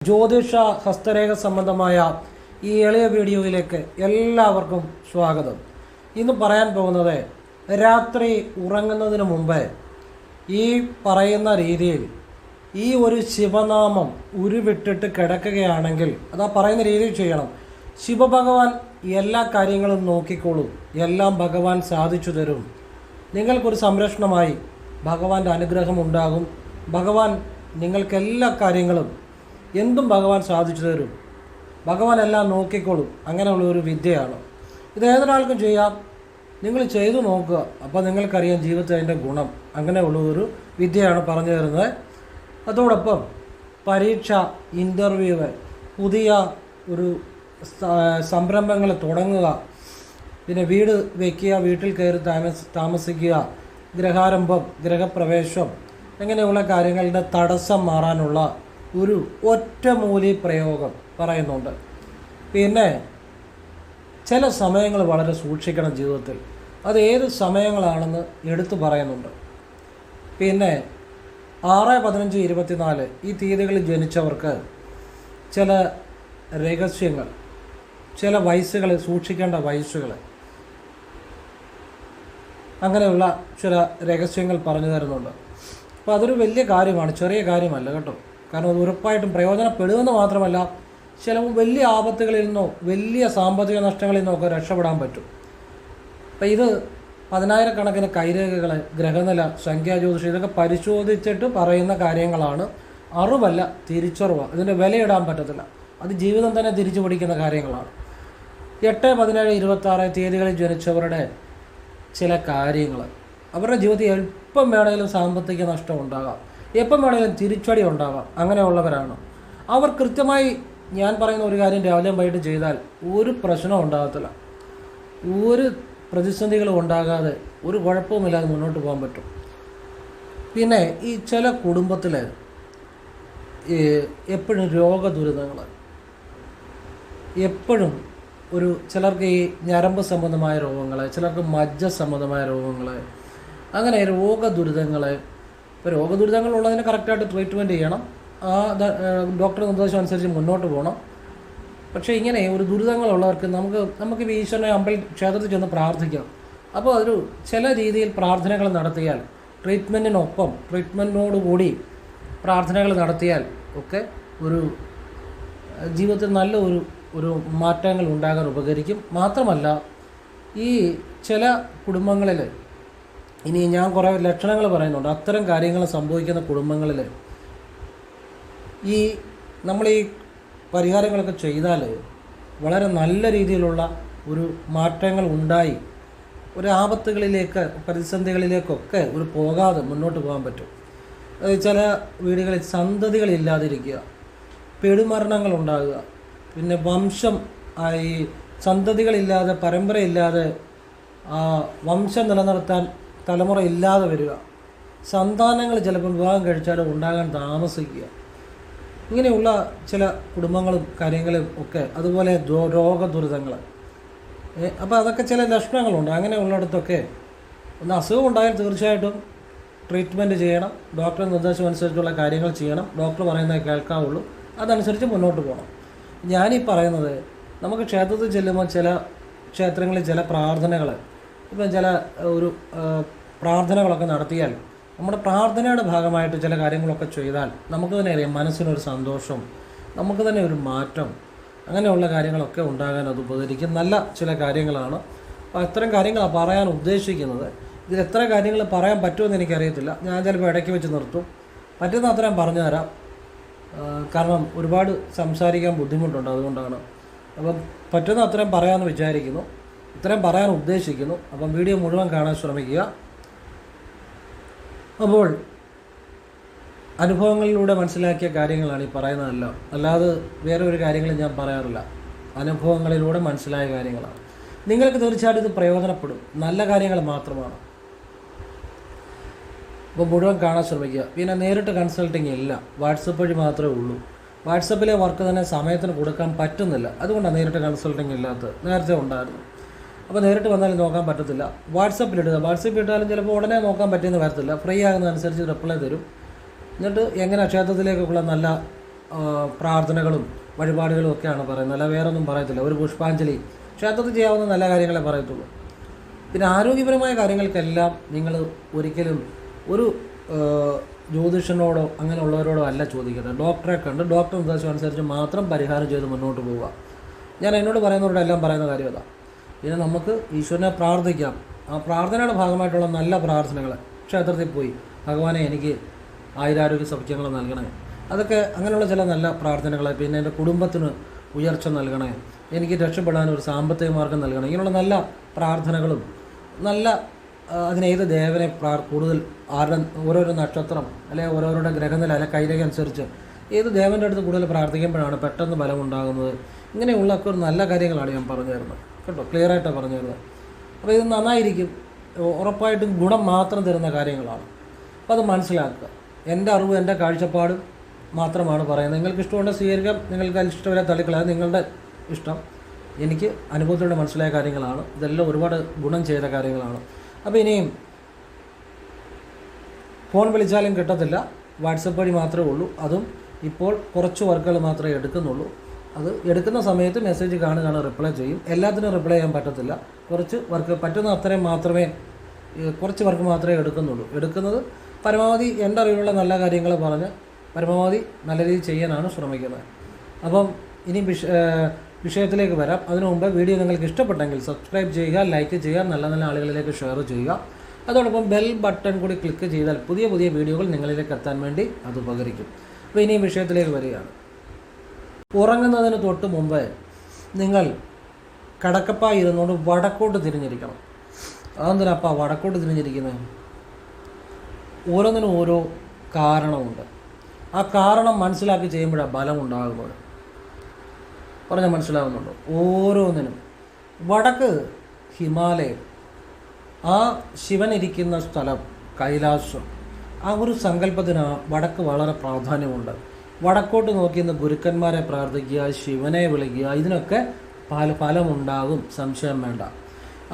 ജ്യോതിഷ ഹസ്തരേഖ സംബന്ധമായ ഈ എളിയ വീഡിയോയിലേക്ക് എല്ലാവർക്കും സ്വാഗതം. ഇന്ന് പറയാൻ പോകുന്നത് രാത്രി ഉറങ്ങുന്നതിന് മുമ്പ് ഈ പറയുന്ന രീതിയിൽ ഈ ഒരു ശിവനാമം ഉരുവിട്ടിട്ട് കിടക്കുകയാണെങ്കിൽ അതാ പറയുന്ന രീതിയിൽ ചെയ്യണം. ശിവഭഗവാൻ എല്ലാ കാര്യങ്ങളും നോക്കിക്കോളും, എല്ലാം ഭഗവാൻ സാധിച്ചു തരും. നിങ്ങൾക്കൊരു സംരക്ഷണമായി ഭഗവാന്റെ അനുഗ്രഹം ഉണ്ടാകും. ഭഗവാൻ നിങ്ങൾക്ക് എല്ലാ കാര്യങ്ങളും എന്തും ഭഗവാൻ സാധിച്ചു തരും. ഭഗവാൻ എല്ലാം നോക്കിക്കോളും. അങ്ങനെയുള്ള ഒരു വിദ്യയാണ് ഇത്. ഏതൊരാൾക്കും ചെയ്യാം. നിങ്ങൾ ചെയ്തു നോക്കുക, അപ്പോൾ നിങ്ങൾക്കറിയാം ജീവിതത്തിൽ അതിൻ്റെ ഗുണം. അങ്ങനെയുള്ള ഒരു വിദ്യയാണ് പറഞ്ഞു തരുന്നത്. അതോടൊപ്പം പരീക്ഷ, ഇൻ്റർവ്യൂ, പുതിയ ഒരു സംരംഭങ്ങൾ തുടങ്ങുക, പിന്നെ വീട് വയ്ക്കുക, വീട്ടിൽ കയറി താമസിക്കുക, ഗൃഹാരംഭം, ഗൃഹപ്രവേശം, അങ്ങനെയുള്ള കാര്യങ്ങളുടെ തടസ്സം മാറാനുള്ള ഒരു ഒറ്റമൂലി പ്രയോഗം പറയുന്നുണ്ട്. പിന്നെ ചില സമയങ്ങൾ വളരെ സൂക്ഷിക്കണം ജീവിതത്തിൽ. അത് ഏത് സമയങ്ങളാണെന്ന് എടുത്തു പറയുന്നുണ്ട്. പിന്നെ 6, 15, 24 ഈ തീയതികളിൽ ജനിച്ചവർക്ക് ചില രഹസ്യങ്ങൾ, ചില വയസ്സുകൾ, സൂക്ഷിക്കേണ്ട വയസ്സുകൾ, അങ്ങനെയുള്ള ചില രഹസ്യങ്ങൾ പറഞ്ഞു തരുന്നുണ്ട്. അപ്പോൾ അതൊരു വലിയ കാര്യമാണ്, ചെറിയ കാര്യമല്ല കേട്ടോ. കാരണം അത് ഉറപ്പായിട്ടും പ്രയോജനപ്പെടുമെന്ന് മാത്രമല്ല, ചില വലിയ ആപത്തുകളിൽ നിന്നോ വലിയ സാമ്പത്തിക നഷ്ടങ്ങളിൽ നിന്നോ ഒക്കെ രക്ഷപ്പെടാൻ പറ്റും. അപ്പം ഇത് 10,000 കൈരേഖകൾ, ഗ്രഹനില, സംഖ്യാജ്യോതിഷം ഇതൊക്കെ പരിശോധിച്ചിട്ട് പറയുന്ന കാര്യങ്ങളാണ്. അറിവല്ല, തിരിച്ചറിവ്. ഇതിൻ്റെ വിലയിടാൻ പറ്റത്തില്ല. അത് ജീവിതം തന്നെ തിരിച്ചു പിടിക്കുന്ന കാര്യങ്ങളാണ്. 8, 17, 26 തീയതികളിൽ ജനിച്ചവരുടെ ചില കാര്യങ്ങൾ, അവരുടെ ജീവിതത്തിൽ എപ്പം വേണമെങ്കിലും സാമ്പത്തിക നഷ്ടം ഉണ്ടാകാം, എപ്പം വേണമെങ്കിലും തിരിച്ചടി ഉണ്ടാകാം. അങ്ങനെയുള്ളവരാണ് അവർ. കൃത്യമായി ഞാൻ പറയുന്ന ഒരു കാര്യം രാവിലെയും വൈകിട്ട് ചെയ്താൽ ഒരു പ്രശ്നവും ഉണ്ടാകത്തില്ല. ഒരു പ്രതിസന്ധികളും ഉണ്ടാകാതെ ഒരു കുഴപ്പവുമില്ലാതെ മുന്നോട്ട് പോകാൻ പറ്റും. പിന്നെ ഈ ചില കുടുംബത്തിൽ എപ്പോഴും രോഗദുരിതങ്ങൾ, എപ്പോഴും ഒരു ചിലർക്ക് ഈ ഞരമ്പ് സംബന്ധമായ രോഗങ്ങൾ, ചിലർക്ക് മജ്ജ സംബന്ധമായ രോഗങ്ങൾ, അങ്ങനെ രോഗദുരിതങ്ങൾ. ഇപ്പോൾ രോഗദുരിതങ്ങളുള്ളതിന് കറക്റ്റായിട്ട് ട്രീറ്റ്മെൻറ്റ് ചെയ്യണം. ആ ഡോക്ടറുടെ നിർദ്ദേശം അനുസരിച്ച് മുന്നോട്ട് പോകണം. പക്ഷേ ഇങ്ങനെ ഒരു ദുരിതങ്ങളുള്ളവർക്ക് നമുക്ക് ഈശ്വരനെ ക്ഷേത്രത്തിൽ ചെന്ന് പ്രാർത്ഥിക്കാം. അപ്പോൾ അതൊരു ചില രീതിയിൽ പ്രാർത്ഥനകൾ നടത്തിയാൽ, ട്രീറ്റ്മെൻറ്റിനൊപ്പം ട്രീറ്റ്മെൻറ്റിനോടുകൂടി പ്രാർത്ഥനകൾ നടത്തിയാൽ ഒക്കെ ഒരു ജീവിതത്തിൽ നല്ല ഒരു മാറ്റങ്ങൾ ഉണ്ടാകാൻ ഉപകരിക്കും. മാത്രമല്ല ഈ ചില കുടുംബങ്ങളിൽ, ഇനി ഞാൻ കുറേ ലക്ഷണങ്ങൾ പറയുന്നുണ്ട്, അത്തരം കാര്യങ്ങൾ സംഭവിക്കുന്ന കുടുംബങ്ങളിൽ നമ്മൾ ഈ പരിഹാരങ്ങളൊക്കെ ചെയ്താൽ വളരെ നല്ല രീതിയിലുള്ള ഒരു മാറ്റങ്ങൾ ഉണ്ടായി ഒരു ആപത്തുകളിലേക്ക്, പ്രതിസന്ധികളിലേക്കൊക്കെ പോകാതെ മുന്നോട്ട് പോകാൻ പറ്റും. ചില വീടുകളിൽ സന്തതികളില്ലാതിരിക്കുക, പെടുമരണങ്ങൾ ഉണ്ടാകുക, പിന്നെ ഈ സന്തതികളില്ലാതെ, പരമ്പരയില്ലാതെ വംശം നിലനിർത്താൻ തലമുറ ഇല്ലാതെ വരിക, സന്താനങ്ങൾ ചിലപ്പോൾ വിവാഹം കഴിച്ചാലും ഉണ്ടാകാൻ താമസിക്കുക, ഇങ്ങനെയുള്ള ചില കുടുംബങ്ങളും കാര്യങ്ങളും ഒക്കെ. അതുപോലെ രോഗദുരിതങ്ങൾ. അപ്പോൾ അതൊക്കെ ചില ലക്ഷണങ്ങളുണ്ട്. അങ്ങനെയുള്ളിടത്തൊക്കെ ഒന്ന് അസുഖം ഉണ്ടായാൽ തീർച്ചയായിട്ടും ട്രീറ്റ്മെൻറ്റ് ചെയ്യണം. ഡോക്ടറുടെ നിർദ്ദേശം അനുസരിച്ചുള്ള കാര്യങ്ങൾ ചെയ്യണം. ഡോക്ടർ പറയുന്നത് കേൾക്കാവുള്ളൂ. അതനുസരിച്ച് മുന്നോട്ട് പോകണം. ഞാനീ പറയുന്നത്, നമുക്ക് ക്ഷേത്രത്തിൽ ചെല്ലുമ്പോൾ ചില ക്ഷേത്രങ്ങളിൽ ചില പ്രാർത്ഥനകൾ, ഇപ്പം ചില ഒരു പ്രാർത്ഥനകളൊക്കെ നടത്തിയാൽ, നമ്മുടെ പ്രാർത്ഥനയുടെ ഭാഗമായിട്ട് ചില കാര്യങ്ങളൊക്കെ ചെയ്താൽ നമുക്ക് തന്നെ അറിയാം മനസ്സിനൊരു സന്തോഷം, നമുക്ക് തന്നെ ഒരു മാറ്റം, അങ്ങനെയുള്ള കാര്യങ്ങളൊക്കെ ഉണ്ടാകാൻ അത് ഉപകരിക്കും. നല്ല ചില കാര്യങ്ങളാണ്. അപ്പോൾ അത്തരം കാര്യങ്ങളാണ് പറയാൻ ഉദ്ദേശിക്കുന്നത്. ഇതിൽ എത്ര കാര്യങ്ങൾ പറയാൻ പറ്റുമെന്ന് എനിക്കറിയത്തില്ല. ഞാൻ ചിലപ്പോൾ ഇടയ്ക്ക് വെച്ച് നിർത്തും. പറ്റുന്ന അത്രയും പറഞ്ഞു തരാം. കാരണം ഒരുപാട് സംസാരിക്കാൻ ബുദ്ധിമുട്ടുണ്ട്, അതുകൊണ്ടാണ്. അപ്പം പറ്റുന്ന അത്രയും പറയാമെന്ന് വിചാരിക്കുന്നു, ഇത്രയും പറയാൻ ഉദ്ദേശിക്കുന്നു. അപ്പം വീഡിയോ മുഴുവൻ കാണാൻ ശ്രമിക്കുക. അപ്പോൾ അനുഭവങ്ങളിലൂടെ മനസ്സിലാക്കിയ കാര്യങ്ങളാണ് ഈ പറയുന്നതല്ല, അല്ലാതെ വേറെ ഒരു കാര്യങ്ങളും ഞാൻ പറയാറില്ല. അനുഭവങ്ങളിലൂടെ മനസ്സിലായ കാര്യങ്ങളാണ്. നിങ്ങൾക്ക് തീർച്ചയായിട്ടും ഇത് പ്രയോജനപ്പെടും. നല്ല കാര്യങ്ങൾ മാത്രമാണ്. അപ്പോൾ മുഴുവൻ കാണാൻ ശ്രമിക്കുക. പിന്നെ നേരിട്ട് കൺസൾട്ടിങ് ഇല്ല, വാട്സപ്പ് വഴി മാത്രമേ ഉള്ളൂ. വാട്സപ്പിലെ വർക്ക് തന്നെ സമയത്തിന് കൊടുക്കാൻ പറ്റുന്നില്ല. അതുകൊണ്ടാണ് നേരിട്ട് കൺസൾട്ടിങ് ഇല്ലാത്തത്. നേരത്തെ ഉണ്ടായിരുന്നു. അപ്പോൾ നേരിട്ട് വന്നാലും നോക്കാൻ പറ്റത്തില്ല. വാട്സപ്പിലിടുക. വാട്സപ്പിൽ ഇട്ടാലും ചിലപ്പോൾ ഉടനെ നോക്കാൻ പറ്റിയെന്ന് വരത്തില്ല. ഫ്രീ ആകുന്നതനുസരിച്ച് റിപ്ലൈ തരും. എന്നിട്ട് എങ്ങനെ ക്ഷേത്രത്തിലേക്കുള്ള നല്ല പ്രാർത്ഥനകളും വഴിപാടുകളും ഒക്കെയാണ് പറയുന്നത്, അല്ല വേറൊന്നും പറയത്തില്ല. ഒരു പുഷ്പാഞ്ജലി ക്ഷേത്രത്തിൽ ചെയ്യാവുന്ന നല്ല കാര്യങ്ങളെ പറയത്തുള്ളൂ. പിന്നെ ആരോഗ്യപരമായ കാര്യങ്ങൾക്കെല്ലാം നിങ്ങൾ ഒരിക്കലും ഒരു ജ്യോതിഷനോടോ അങ്ങനെയുള്ളവരോടോ അല്ല ചോദിക്കേണ്ടത്. ഡോക്ടറെ കണ്ട് ഡോക്ടർ നിർദ്ദേശം അനുസരിച്ച് മാത്രം പരിഹാരം ചെയ്ത് മുന്നോട്ട് പോവുക. ഞാൻ എന്നോട് പറയുന്നവരോടെല്ലാം പറയുന്ന കാര്യം അതാണ്. പിന്നെ നമുക്ക് ഈശ്വരനെ പ്രാർത്ഥിക്കാം. ആ പ്രാർത്ഥനയുടെ ഭാഗമായിട്ടുള്ള നല്ല പ്രാർത്ഥനകൾ, ക്ഷേത്രത്തിൽ പോയി ഭഗവാനെ എനിക്ക് ആയുരാരോഗ്യ സൗഖ്യങ്ങൾ നൽകണേ, അതൊക്കെ അങ്ങനെയുള്ള ചില നല്ല പ്രാർത്ഥനകൾ. പിന്നെ എൻ്റെ കുടുംബത്തിന് ഉയർച്ച നൽകണേ, എനിക്ക് രക്ഷപ്പെടാൻ ഒരു സാമ്പത്തിക മാർഗം നൽകണം, ഇങ്ങനെയുള്ള നല്ല പ്രാർത്ഥനകളും നല്ല അതിനേത് ദേവനെ കൂടുതൽ ആരുടെ ഓരോരോ നക്ഷത്രം അല്ലെങ്കിൽ ഓരോരുടെ ഗ്രഹനില അല്ലെ കൈരേഖ അനുസരിച്ച് ഏത് ദേവൻ്റെ അടുത്ത് കൂടുതൽ പ്രാർത്ഥിക്കുമ്പോഴാണ് പെട്ടെന്ന് ബലമുണ്ടാകുന്നത്. ഇങ്ങനെയുള്ളൊക്കെ ഒരു നല്ല കാര്യങ്ങളാണ് ഞാൻ പറഞ്ഞു തരുന്നത് കേട്ടോ, ക്ലിയറായിട്ടാണ് പറഞ്ഞു തരുന്നത്. അപ്പോൾ ഇത് നന്നായിരിക്കും, ഉറപ്പായിട്ടും ഗുണം മാത്രം തരുന്ന കാര്യങ്ങളാണ്. അപ്പോൾ അത് മനസ്സിലാക്കുക. എൻ്റെ അറിവ് എൻ്റെ കാഴ്ചപ്പാട് മാത്രമാണ് പറയുന്നത്. നിങ്ങൾക്ക് ഇഷ്ടമുണ്ടെങ്കിൽ സ്വീകരിക്കാം, നിങ്ങൾക്ക് അതിൽ ഇഷ്ടമില്ല തള്ളിക്കളയാം, നിങ്ങളുടെ ഇഷ്ടം. എനിക്ക് അനുഭവത്തിലൂടെ മനസ്സിലായ കാര്യങ്ങളാണ്, ഇതെല്ലാം ഒരുപാട് ഗുണം ചെയ്ത കാര്യങ്ങളാണ്. അപ്പോൾ ഇനിയും ഫോൺ വിളിച്ചാലും കിട്ടത്തില്ല, വാട്സപ്പ് വഴി മാത്രമേ ഉള്ളൂ. അതും ഇപ്പോൾ കുറച്ച് വർക്കുകൾ മാത്രമേ എടുക്കുന്നുള്ളൂ. അത് എടുക്കുന്ന സമയത്ത് മെസ്സേജ് കാണുകയാണ്, റിപ്ലൈ ചെയ്യും. എല്ലാത്തിനും റിപ്ലൈ ചെയ്യാൻ പറ്റത്തില്ല. കുറച്ച് വർക്ക് പറ്റുന്ന അത്രയും മാത്രമേ, കുറച്ച് വർക്ക് മാത്രമേ എടുക്കുന്നുള്ളൂ. എടുക്കുന്നത് പരമാവധി എൻ്റെ അറിവിലുള്ള നല്ല കാര്യങ്ങൾ പറഞ്ഞ് പരമാവധി നല്ല രീതിയിൽ ചെയ്യാനാണ് ശ്രമിക്കുന്നത്. അപ്പം ഇനി വിഷയത്തിലേക്ക് വരാം. അതിനു മുമ്പ് വീഡിയോ നിങ്ങൾക്ക് ഇഷ്ടപ്പെട്ടെങ്കിൽ സബ്സ്ക്രൈബ് ചെയ്യുക, ലൈക്ക് ചെയ്യുക, നല്ല നല്ല ആളുകളിലേക്ക് ഷെയർ ചെയ്യുക. അതോടൊപ്പം ബെൽ ബട്ടൺ കൂടി ക്ലിക്ക് ചെയ്താൽ പുതിയ പുതിയ വീഡിയോകൾ നിങ്ങളിലേക്ക് എത്താൻ വേണ്ടി അത് ഉപകരിക്കും. അപ്പോൾ ഇനി വിഷയത്തിലേക്ക് വരികയാണ്. ഉറങ്ങുന്നതിന് തൊട്ട് മുമ്പ് നിങ്ങൾ കിടക്കപ്പായി ഇരുന്നുകൊണ്ട് വടക്കോട്ട് തിരിഞ്ഞിരിക്കണം. അതെന്തിനാപ്പാ വടക്കോട്ട് തിരിഞ്ഞിരിക്കുന്നത്? ഓരോന്നിനും ഓരോ കാരണമുണ്ട്. ആ കാരണം മനസ്സിലാക്കി ചെയ്യുമ്പോഴാണ് ബലം ഉണ്ടാകുന്നത്. പറഞ്ഞാൽ മനസ്സിലാകുന്നുണ്ടോ? ഓരോന്നിനും. വടക്ക് ഹിമാലയം, ആ ശിവൻ ഇരിക്കുന്ന സ്ഥലം കൈലാസം, ആ ഒരു സങ്കല്പത്തിന് വടക്ക് വളരെ പ്രാധാന്യമുണ്ട്. വടക്കോട്ട് നോക്കിയെന്ന് ഗുരുക്കന്മാരെ പ്രാർത്ഥിക്കുക, ശിവനെ വിളിക്കുക, ഇതിനൊക്കെ ഫലമുണ്ടാകും, സംശയം വേണ്ട.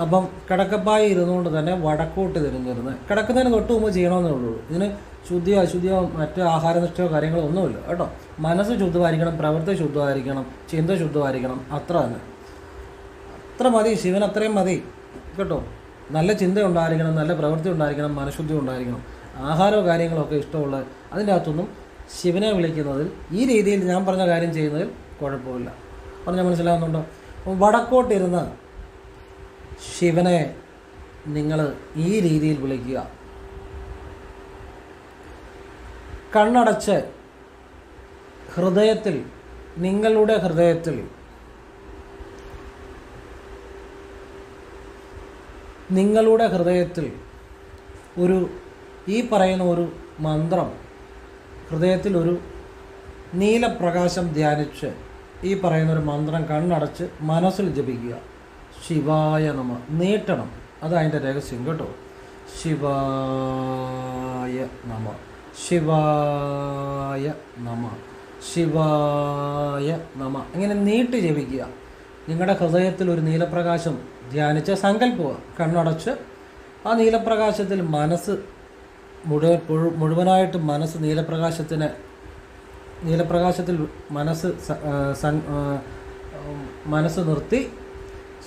അപ്പം കിടക്കപ്പായി ഇരുന്നുകൊണ്ട് തന്നെ വടക്കോട്ട് തിരിഞ്ഞിരുന്ന് കിടക്കുന്നതിന് തൊട്ട് മുമ്പ് ചെയ്യണമെന്നേ ഉള്ളൂ. ഇതിന് ശുദ്ധിയോ അശുദ്ധിയോ മറ്റ് ആഹാരനിഷ്ഠയോ കാര്യങ്ങളോ ഒന്നുമില്ല കേട്ടോ. മനസ്സ് ശുദ്ധമായിരിക്കണം, പ്രവൃത്തി ശുദ്ധമായിരിക്കണം, ചിന്ത ശുദ്ധമായിരിക്കണം, അത്ര തന്നെ. അത്ര മതി, ശിവൻ അത്രയും മതി കേട്ടോ. നല്ല ചിന്ത ഉണ്ടായിരിക്കണം, നല്ല പ്രവൃത്തി ഉണ്ടായിരിക്കണം, മനഃശുദ്ധി ഉണ്ടായിരിക്കണം. ആഹാരമോ കാര്യങ്ങളോ ഒക്കെ ഇഷ്ടമുള്ള അതിൻ്റെ അകത്തൊന്നും ശിവനെ വിളിക്കുന്നതിൽ ഈ രീതിയിൽ ഞാൻ പറഞ്ഞ കാര്യം ചെയ്യുന്നതിൽ കുഴപ്പമില്ല. പറഞ്ഞാൽ മനസ്സിലാകുന്നുണ്ടോ? വടക്കോട്ടിരുന്ന് ശിവനെ നിങ്ങൾ ഈ രീതിയിൽ വിളിക്കുക. കണ്ണടച്ച് ഹൃദയത്തിൽ, നിങ്ങളുടെ ഹൃദയത്തിൽ ഒരു ഈ പറയുന്ന ഒരു മന്ത്രം, ഹൃദയത്തിൽ ഒരു നീലപ്രകാശം ധ്യാനിച്ച് ഈ പറയുന്ന ഒരു മന്ത്രം കണ്ണടച്ച് മനസ്സിൽ ജപിക്കുക. ശിവായ നമ. നീട്ടണം, അതതിൻ്റെ രഹസ്യം കേട്ടോ. ശിവായ നമ, ശിവായ നമ, ശിവായ നമ. ഇങ്ങനെ നീട്ടി ജപിക്കുക. നിങ്ങളുടെ ഹൃദയത്തിൽ ഒരു നീലപ്രകാശം ധ്യാനിച്ച് സങ്കല്പുക. കണ്ണടച്ച് ആ നീലപ്രകാശത്തിൽ മനസ്സ് മുഴുവനായിട്ട് മനസ്സ് നീലപ്രകാശത്തിൽ മനസ്സ് നിർത്തി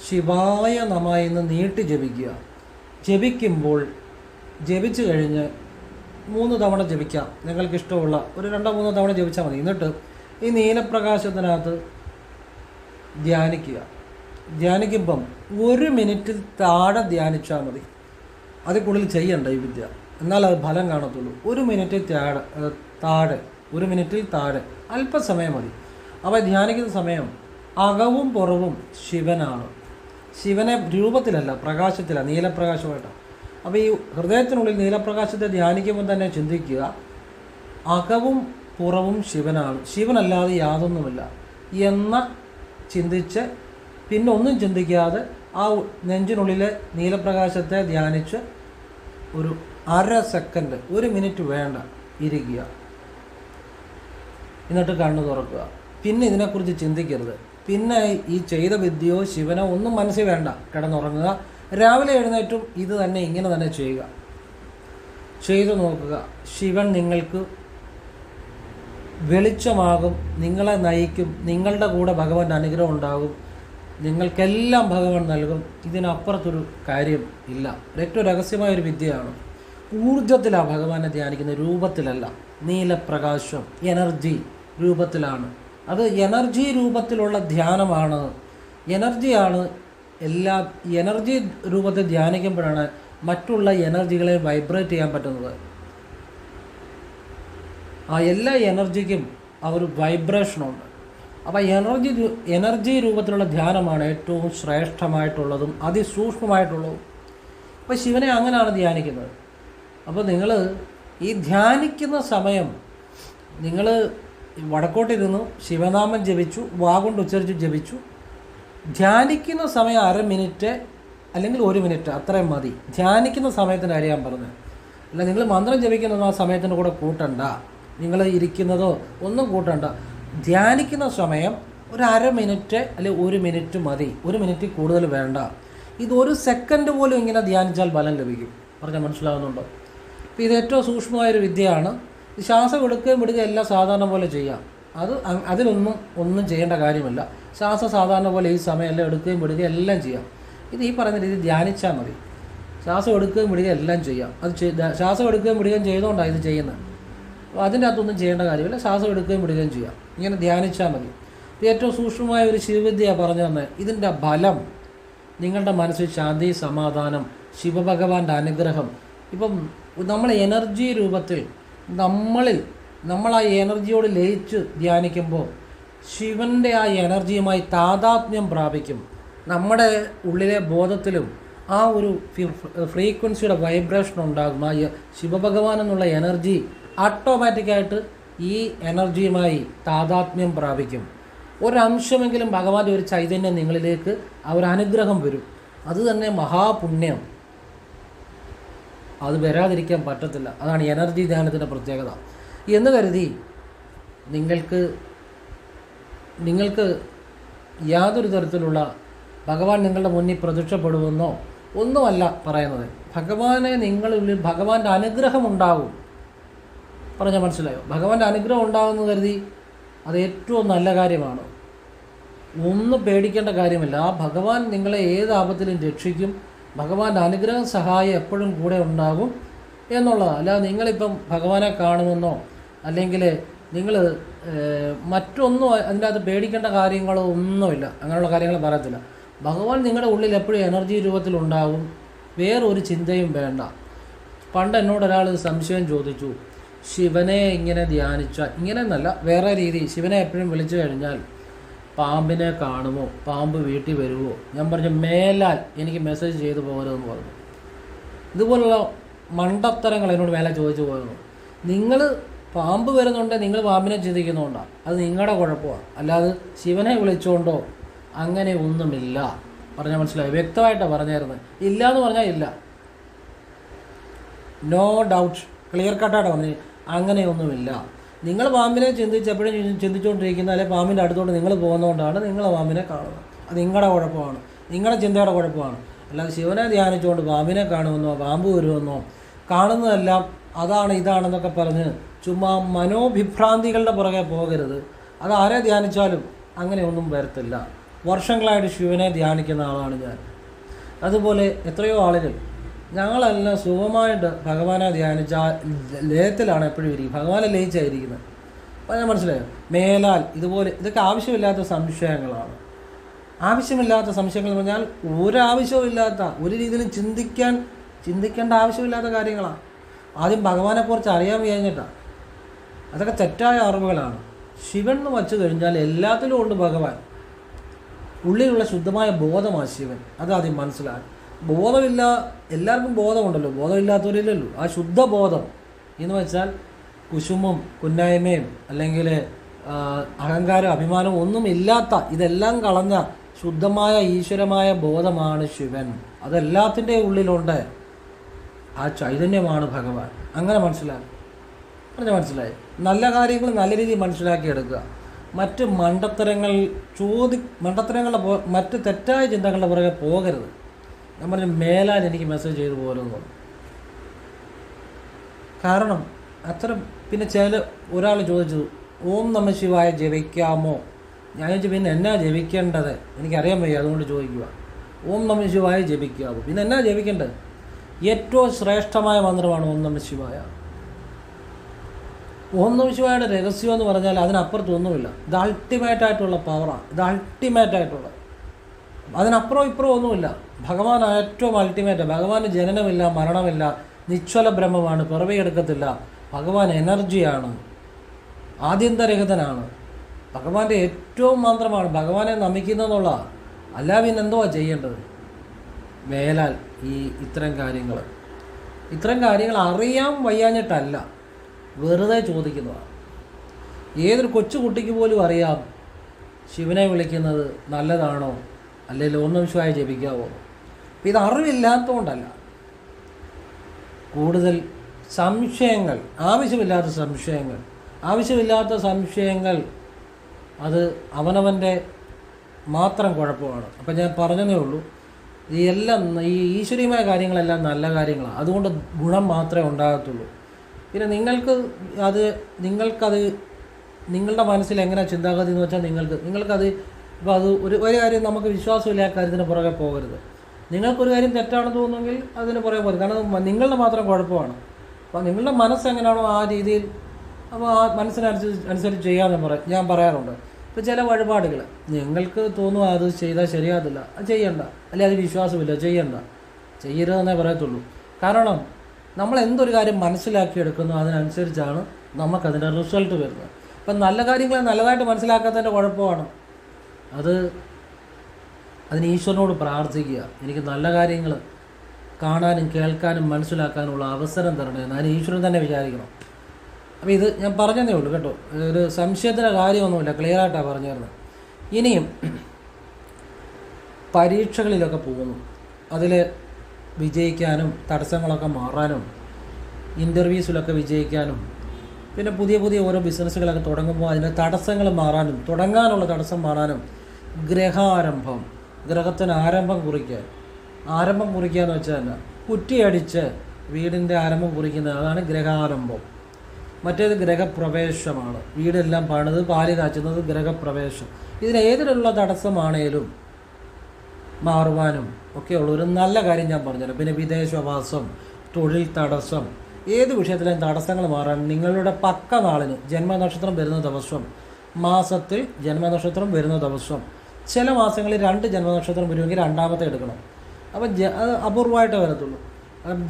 ശിവായ നമ എന്ന് നീട്ടി ജപിക്കുക. ജപിക്കുമ്പോൾ ജപിച്ചു കഴിഞ്ഞ് 3 തവണ ജപിക്കാം. നിങ്ങൾക്കിഷ്ടമുള്ള ഒരു 2-3 തവണ ജപിച്ചാൽ മതി. എന്നിട്ട് ഈ നീലപ്രകാശത്തിനകത്ത് ധ്യാനിക്കുക. ധ്യാനിക്കുമ്പം 1 മിനിറ്റിൽ താഴെ ധ്യാനിച്ചാൽ മതി. അതിൽ കൂടുതൽ ചെയ്യണ്ട ഈ വിദ്യ, എന്നാൽ അത് ഫലം കാണത്തുള്ളൂ. 1 മിനിറ്റിൽ താഴെ 1 മിനിറ്റിൽ താഴെ അല്പസമയം മതി. അപ്പോൾ ധ്യാനിക്കുന്ന സമയം അകവും പുറവും ശിവനാണ്. ശിവനെ രൂപത്തിലല്ല, പ്രകാശത്തിലാണ്, നീലപ്രകാശമായിട്ടാണ്. അപ്പോൾ ഈ ഹൃദയത്തിനുള്ളിൽ നീലപ്രകാശത്തെ ധ്യാനിക്കുമ്പോൾ തന്നെ ചിന്തിക്കുക, അകവും പുറവും ശിവനാണ്, ശിവനല്ലാതെ യാതൊന്നുമില്ല എന്ന് ചിന്തിച്ച് പിന്നെ ഒന്നും ചിന്തിക്കാതെ ആ നെഞ്ചിനുള്ളിലെ നീലപ്രകാശത്തെ ധ്യാനിച്ച് ഒരു 1/2 സെക്കൻഡ്, 1 മിനിറ്റ് വേണ്ട, ഇരിക്കുക. എന്നിട്ട് കണ്ണ് തുറക്കുക. പിന്നെ ഇതിനെക്കുറിച്ച് ചിന്തിക്കരുത്. പിന്നെ ഈ ചെയ്ത വിദ്യയോ ശിവനോ ഒന്നും മനസ്സിൽ വേണ്ട, കിടന്നുറങ്ങുക. രാവിലെ എഴുന്നേറ്റും ഇത് തന്നെ, ഇങ്ങനെ തന്നെ ചെയ്യുക. ചെയ്തു നോക്കുക. ശിവൻ നിങ്ങൾക്ക് വെളിച്ചമാകും, നിങ്ങളെ നയിക്കും, നിങ്ങളുടെ കൂടെ ഭഗവാന്റെ അനുഗ്രഹം ഉണ്ടാകും, നിങ്ങൾക്കെല്ലാം ഭഗവാൻ നൽകും. ഇതിനപ്പുറത്തൊരു കാര്യം ഇല്ല. ഏറ്റവും രഹസ്യമായൊരു വിദ്യയാണ്. ഊർജത്തിലാണ് ഭഗവാനെ ധ്യാനിക്കുന്ന, രൂപത്തിലല്ല. നീലപ്രകാശം എനർജി രൂപത്തിലാണ്. അത് എനർജി രൂപത്തിലുള്ള ധ്യാനമാണ്. എനർജിയാണ് എനർജി രൂപത്തിൽ ധ്യാനിക്കുമ്പോഴാണ് മറ്റുള്ള എനർജികളെ വൈബ്രേറ്റ് ചെയ്യാൻ പറ്റുന്നത്. ആ എല്ലാ എനർജിക്കും ആ ഒരു വൈബ്രേഷനുണ്ട്. അപ്പോൾ എനർജി രൂപത്തിലുള്ള ധ്യാനമാണ് ഏറ്റവും ശ്രേഷ്ഠമായിട്ടുള്ളതും അതിസൂക്ഷ്മമായിട്ടുള്ളതും. അപ്പോൾ ശിവനെ അങ്ങനെയാണ് ധ്യാനിക്കുന്നത്. അപ്പോൾ നിങ്ങൾ ഈ ധ്യാനിക്കുന്ന സമയം നിങ്ങൾ വടക്കോട്ടിരുന്നു ശിവനാമം ജപിച്ചു, വാഗൊണ്ട് ഉച്ചരിച്ച് ജപിച്ചു. ധ്യാനിക്കുന്ന സമയം 1/2 മിനിറ്റ് അല്ലെങ്കിൽ 1 മിനിറ്റ് അത്രയും മതി. ധ്യാനിക്കുന്ന സമയത്തിന് അറിയാൻ പറഞ്ഞത് അല്ല. നിങ്ങൾ മന്ത്രം ജപിക്കുന്ന ആ സമയത്തിൻ്റെ കൂടെ കൂട്ടണ്ട, നിങ്ങൾ ഇരിക്കുന്നതോ ഒന്നും കൂട്ടണ്ട. ധ്യാനിക്കുന്ന സമയം ഒരു 1/2 മിനിറ്റ് അല്ലെങ്കിൽ 1 മിനിറ്റ് മതി. 1 മിനിറ്റ് കൂടുതൽ വേണ്ട. ഇത് 1 സെക്കൻഡ് പോലും ഇങ്ങനെ ധ്യാനിച്ചാൽ ഫലം ലഭിക്കും. പറഞ്ഞാൽ മനസ്സിലാവുന്നുണ്ടോ? അപ്പോൾ ഇത് ഏറ്റവും സൂക്ഷ്മമായൊരു വിദ്യയാണ്. ശ്വാസം എടുക്കുകയും വിടുകയും എല്ലാം സാധാരണ പോലെ ചെയ്യാം. അതിലൊന്നും ചെയ്യേണ്ട കാര്യമില്ല. ശ്വാസം സാധാരണ പോലെ ഈ സമയം എല്ലാം എടുക്കുകയും വിടുകയും എല്ലാം ചെയ്യാം. ഇത് ഈ പറയുന്ന രീതി ധ്യാനിച്ചാൽ മതി. ശ്വാസം എടുക്കുകയും വിടുകയും എല്ലാം ചെയ്യാം. ശ്വാസം എടുക്കുകയും വിടുകയും ചെയ്തുകൊണ്ടാണ് ഇത് ചെയ്യുന്നത്. അപ്പോൾ അതിൻ്റെ അകത്തൊന്നും ചെയ്യേണ്ട കാര്യമില്ല. ശ്വാസം എടുക്കുകയും വിടുകയും ചെയ്യാം. ഇങ്ങനെ ധ്യാനിച്ചാൽ മതി. ഇത് ഏറ്റവും സൂക്ഷ്മമായ ഒരു ശിവവിദ്യയാണ് പറഞ്ഞു തന്നെ. ഇതിൻ്റെ ഫലം നിങ്ങളുടെ മനസ്സിൽ ശാന്തി, സമാധാനം, ശിവഭഗവാന്റെ അനുഗ്രഹം. ഇപ്പം നമ്മൾ എനർജി രൂപത്തിൽ നമ്മൾ ആ എനർജിയോട് ലയിച്ച് ധ്യാനിക്കുമ്പോൾ ശിവൻ്റെ ആ എനർജിയുമായി താതാത്മ്യം പ്രാപിക്കും. നമ്മുടെ ഉള്ളിലെ ബോധത്തിലും ആ ഒരു ഫ്രീക്വൻസിയുടെ വൈബ്രേഷൻ ഉണ്ടാകും. ആ ശിവഭഗവാൻ എന്നുള്ള എനർജി ഓട്ടോമാറ്റിക്കായിട്ട് ഈ എനർജിയുമായി താതാത്മ്യം പ്രാപിക്കും. ഒരംശമെങ്കിലും ഭഗവാന്റെ ഒരു ചൈതന്യം നിങ്ങളിലേക്ക് ആ ഒരു അനുഗ്രഹം വരും. അത് തന്നെ മഹാപുണ്യം. അത് വരാതിരിക്കാൻ പറ്റത്തില്ല. അതാണ് എനർജി ധ്യാനത്തിൻ്റെ പ്രത്യേകത. എന്ന് കരുതി നിങ്ങൾക്ക് യാതൊരു തരത്തിലുള്ള ഭഗവാൻ നിങ്ങളുടെ മുന്നിൽ പ്രത്യക്ഷപ്പെടുമെന്നോ ഒന്നുമല്ല പറയുന്നത്. നിങ്ങളുള്ളിൽ ഭഗവാന്റെ അനുഗ്രഹം ഉണ്ടാകും. പറഞ്ഞാൽ മനസ്സിലായോ? ഭഗവാന്റെ അനുഗ്രഹം ഉണ്ടാകുമെന്ന് കരുതി അത് ഏറ്റവും നല്ല കാര്യമാണ്. ഒന്നും പേടിക്കേണ്ട കാര്യമില്ല. ആ ഭഗവാൻ നിങ്ങളെ ഏത് ആപത്തിലും രക്ഷിക്കും. ഭഗവാന്റെ അനുഗ്രഹം സഹായം എപ്പോഴും കൂടെ ഉണ്ടാകും എന്നുള്ളതാണ്. അല്ലാതെ നിങ്ങളിപ്പം ഭഗവാനെ കാണുമെന്നോ അല്ലെങ്കിൽ നിങ്ങൾ മറ്റൊന്നും അതിൻ്റെ അകത്ത് പേടിക്കേണ്ട കാര്യങ്ങളോ ഒന്നുമില്ല. അങ്ങനെയുള്ള കാര്യങ്ങൾ പറയത്തില്ല. ഭഗവാൻ നിങ്ങളുടെ ഉള്ളിൽ എപ്പോഴും എനർജി രൂപത്തിലുണ്ടാകും. വേറൊരു ചിന്തയും വേണ്ട. പണ്ട് എന്നോടൊരാൾ സംശയം ചോദിച്ചു, ശിവനെ ഇങ്ങനെ ധ്യാനിച്ചാൽ, ഇങ്ങനെ എന്നല്ല വേറെ രീതി, ശിവനെ എപ്പോഴും വിളിച്ചു കഴിഞ്ഞാൽ പാമ്പിനെ കാണുമോ, പാമ്പ് വീട്ടിൽ വരുമോ? ഞാൻ പറഞ്ഞു മേലാൽ എനിക്ക് മെസ്സേജ് ചെയ്തു പോകരുതെന്ന് പറഞ്ഞു. ഇതുപോലുള്ള മണ്ടത്തരങ്ങൾ എന്നോട് മേലെ ചോദിച്ചു പോയിരുന്നു. നിങ്ങൾ പാമ്പ് വരുന്നുണ്ടെങ്കിൽ നിങ്ങൾ പാമ്പിനെ ചിന്തിക്കുന്നുകൊണ്ടാണ്. അത് നിങ്ങളുടെ കുഴപ്പമാണ്. അല്ലാതെ ശിവനെ വിളിച്ചുകൊണ്ടോ അങ്ങനെ ഒന്നുമില്ല. പറഞ്ഞാൽ മനസ്സിലായി? വ്യക്തമായിട്ടാണ് പറഞ്ഞായിരുന്നു. ഇല്ല എന്ന് പറഞ്ഞാൽ ഇല്ല, നോ ഡൗട്ട്, ക്ലിയർ കട്ടായിട്ട് പറഞ്ഞു. അങ്ങനെയൊന്നുമില്ല. നിങ്ങൾ പാമ്പിനെ എപ്പോഴും ചിന്തിച്ചുകൊണ്ടിരിക്കുന്ന അല്ലെങ്കിൽ പാമ്പിൻ്റെ അടുത്തോട്ട് നിങ്ങൾ പോകുന്നതുകൊണ്ടാണ് നിങ്ങൾ പാമ്പിനെ കാണുന്നത്. അത് നിങ്ങളുടെ കുഴപ്പമാണ്, നിങ്ങളുടെ ചിന്തയുടെ കുഴപ്പമാണ്. അല്ലാതെ ശിവനെ ധ്യാനിച്ചുകൊണ്ട് പാമ്പിനെ കാണുമെന്നോ പാമ്പ് വരുമെന്നോ കാണുന്നതെല്ലാം അതാണ് ഇതാണെന്നൊക്കെ പറഞ്ഞ് ചുമ്മാ മനോഭിഭ്രാന്തികളുടെ പുറകെ പോകരുത്. അത് ആരെ ധ്യാനിച്ചാലും അങ്ങനെയൊന്നും വരത്തില്ല. വർഷങ്ങളായിട്ട് ശിവനെ ധ്യാനിക്കുന്ന ആളാണ് ഞാൻ. അതുപോലെ എത്രയോ ആളുകൾ ഞങ്ങളെല്ലാം സുഖമായിട്ട് ഭഗവാനെ ധ്യാനിച്ച ലയത്തിലാണ് എപ്പോഴും ഇരിക്കും. ഭഗവാനെ ലയിച്ചായിരിക്കുന്നത്. അപ്പോൾ ഞാൻ മനസ്സിലായോ? മേലാൽ ഇതുപോലെ ഇതൊക്കെ ആവശ്യമില്ലാത്ത സംശയങ്ങളാണ്. ആവശ്യമില്ലാത്ത സംശയങ്ങൾ എന്ന് പറഞ്ഞാൽ ഒരാവശ്യവും ഇല്ലാത്ത, ഒരു രീതിയിലും ചിന്തിക്കേണ്ട ആവശ്യമില്ലാത്ത കാര്യങ്ങളാണ്. ആദ്യം ഭഗവാനെക്കുറിച്ച് അറിയാൻ കഴിഞ്ഞിട്ടാണ്. അതൊക്കെ തെറ്റായ അറിവുകളാണ്. ശിവൻ എന്ന് വച്ചു കഴിഞ്ഞാൽ എല്ലാത്തിലും ഉണ്ട് ഭഗവാൻ. ഉള്ളിലുള്ള ശുദ്ധമായ ബോധമാണ് ശിവൻ. അതാദ്യം മനസ്സിലാക്കി. ബോധമില്ല, എല്ലാവർക്കും ബോധമുണ്ടല്ലോ, ബോധമില്ലാത്തവരില്ലല്ലോ. ആ ശുദ്ധബോധം എന്ന് വെച്ചാൽ കുശുമ്പും കുന്നായ്മയും അല്ലെങ്കിൽ അഹങ്കാരം അഭിമാനവും ഒന്നും ഇല്ലാത്ത, ഇതെല്ലാം കളഞ്ഞ ശുദ്ധമായ ഈശ്വരമായ ബോധമാണ് ശിവൻ. അതെല്ലാത്തിൻ്റെ ഉള്ളിലുണ്ട്. ആ ചൈതന്യമാണ് ഭഗവാൻ. അങ്ങനെ മനസ്സിലാക്കി. മനസ്സിലായി? നല്ല കാര്യങ്ങൾ നല്ല രീതിയിൽ മനസ്സിലാക്കിയെടുക്കുക. മറ്റ് മറ്റ് തെറ്റായ ചിന്തകളുടെ പുറകെ പോകരുത്. ഞാൻ പറഞ്ഞു മേലാൽ എനിക്ക് മെസ്സേജ് ചെയ്തു പോരുന്നു. കാരണം അത്തരം പിന്നെ ഒരാൾ ചോദിച്ചു, ഓം നമ ശിവായ ജപിക്കാമോ? ഞാൻ ചോദിച്ചു പിന്നെ എന്നാ ജപിക്കേണ്ടത്, എനിക്കറിയാൻ വയ്യ, അതുകൊണ്ട് ചോദിക്കുക. ഓം നമ ശിവായ ജപിക്കാമോ, പിന്നെ എന്നാ ജപിക്കേണ്ടത്? ഏറ്റവും ശ്രേഷ്ഠമായ മന്ത്രമാണ് ഓം നമ ശിവായ. ഓം നമ ശിവായുടെ രഹസ്യം എന്ന് പറഞ്ഞാൽ അതിനപ്പുറത്തൊന്നുമില്ല. ഇത് അൾട്ടിമേറ്റായിട്ടുള്ള പവറാണ്. ഇത് അൾട്ടിമേറ്റായിട്ടുള്ള, അതിനപ്പുറം ഇപ്പുറം ഒന്നുമില്ല. ഭഗവാൻ ഏറ്റവും അൾട്ടിമേറ്റ്. ഭഗവാന് ജനനമില്ല, മരണമില്ല, നിശ്ചല ബ്രഹ്മമാണ്, പിറവിയെടുക്കത്തില്ല. ഭഗവാൻ എനർജിയാണ്, ആദ്യന്തരഹിതനാണ്. ഭഗവാന്റെ ഏറ്റവും മന്ത്രമാണ് ഭഗവാനെ നമിക്കുന്നതെന്നുള്ള. അല്ല പിന്നെ എന്തുവാ ചെയ്യേണ്ടത്? മേലാൽ ഇത്തരം കാര്യങ്ങൾ അറിയാൻ വയ്യാഞ്ഞിട്ടല്ല, വെറുതെ ചോദിക്കുന്നതാണ്. ഏതൊരു കൊച്ചുകുട്ടിക്ക് പോലും അറിയാം ശിവനെ വിളിക്കുന്നത് നല്ലതാണോ, അല്ലെങ്കിൽ ഓം നമഃ ശിവായ ജപിക്കാവോ. അപ്പം ഇത് അറിവില്ലാത്തതുകൊണ്ടല്ല. കൂടുതൽ സംശയങ്ങൾ, ആവശ്യമില്ലാത്ത സംശയങ്ങൾ അത് അവനവൻ്റെ മാത്രം കുഴപ്പമാണ്. അപ്പം ഞാൻ പറഞ്ഞതേ ഉള്ളൂ, ഈ ഈശ്വരീയമായ കാര്യങ്ങളെല്ലാം നല്ല കാര്യങ്ങളാണ്. അതുകൊണ്ട് ഗുണം മാത്രമേ ഉണ്ടാകത്തുള്ളൂ. പിന്നെ നിങ്ങൾക്കത് നിങ്ങളുടെ മനസ്സിൽ എങ്ങനെ ചിന്താഗതി എന്ന് വെച്ചാൽ നിങ്ങൾക്കത് ഇപ്പോൾ അത് ഒരു കാര്യം നമുക്ക് വിശ്വാസമില്ല, ആ കാര്യത്തിന് പുറകെ പോകരുത്. നിങ്ങൾക്കൊരു കാര്യം തെറ്റാണെന്ന് തോന്നുമെങ്കിൽ അതിന് പുറകെ പോകരുത്. കാരണം നിങ്ങളുടെ മാത്രം കുഴപ്പമാണ്. അപ്പോൾ നിങ്ങളുടെ മനസ്സെങ്ങനെയാണോ ആ രീതിയിൽ, അപ്പോൾ ആ മനസ്സിനനുസരിച്ച് ചെയ്യാമെന്ന് ഞാൻ പറയാറുണ്ട്. ഇപ്പോൾ ചില വഴിപാടുകൾ നിങ്ങൾക്ക് തോന്നും അത് ചെയ്താൽ ശരിയാകത്തില്ല, അത് ചെയ്യണ്ട, അല്ലെങ്കിൽ അത് വിശ്വാസമില്ല, ചെയ്യരുതെന്നേ പറയത്തുള്ളൂ. കാരണം നമ്മൾ എന്തൊരു കാര്യം മനസ്സിലാക്കിയെടുക്കുന്നു അതിനനുസരിച്ചാണ് നമുക്കതിൻ്റെ റിസൾട്ട് വരുന്നത്. അപ്പം നല്ല കാര്യങ്ങളെ നല്ലതായിട്ട് മനസ്സിലാക്കാത്തതിൻ്റെ കുഴപ്പമാണ്. അതിന് ഈശ്വരനോട് പ്രാർത്ഥിക്കുക, എനിക്ക് നല്ല കാര്യങ്ങൾ കാണാനും കേൾക്കാനും മനസ്സിലാക്കാനുള്ള അവസരം തരണേ എന്ന് അതിന് ഈശ്വരൻ തന്നെ വിചാരിക്കണം. അപ്പോൾ ഇത് ഞാൻ പറഞ്ഞതേ ഉള്ളൂ കേട്ടോ, ഒരു സംശയത്തിൻ്റെ കാര്യമൊന്നുമില്ല, ക്ലിയറായിട്ടാണ് പറഞ്ഞു തരുന്നത്. ഇനിയും പരീക്ഷകളിലൊക്കെ പോകുന്നു, അതിൽ വിജയിക്കാനും തടസ്സങ്ങളൊക്കെ മാറാനും ഇൻ്റർവ്യൂസിലൊക്കെ വിജയിക്കാനും പിന്നെ പുതിയ ഓരോ ബിസിനസ്സുകളൊക്കെ തുടങ്ങുമ്പോൾ അതിൻ്റെ തടസ്സങ്ങൾ മാറാനും തുടങ്ങാനുള്ള തടസ്സം മാറാനും ഗ്രഹാരംഭം, ഗ്രഹത്തിന് ആരംഭം കുറിക്കുക എന്ന് വെച്ചാൽ തന്നെ കുറ്റിയടിച്ച് വീടിൻ്റെ ആരംഭം കുറിക്കുന്നത്, അതാണ് ഗ്രഹാരംഭം. മറ്റേത് ഗ്രഹപ്രവേശമാണ്, വീടെല്ലാം പണിത് പാല് കാച്ചുന്നത് ഗ്രഹപ്രവേശം. ഇതിലേതിലുള്ള തടസ്സമാണേലും മാറുവാനും ഒക്കെയുള്ള ഒരു നല്ല കാര്യം ഞാൻ പറഞ്ഞുതരാം. പിന്നെ വിദേശവാസം, തൊഴിൽ തടസ്സം, ഏത് വിഷയത്തിലെയും തടസ്സങ്ങൾ മാറാൻ നിങ്ങളുടെ പക്ക നാളിന് ജന്മനക്ഷത്രം വരുന്ന ദിവസം, മാസത്തിൽ ജന്മനക്ഷത്രം വരുന്ന ദിവസം, ചില മാസങ്ങളിൽ 2 ജന്മനക്ഷത്രം വരുമെങ്കിൽ രണ്ടാമത്തെ എടുക്കണം. അപ്പം അത് അപൂർവമായിട്ടേ വരത്തുള്ളൂ.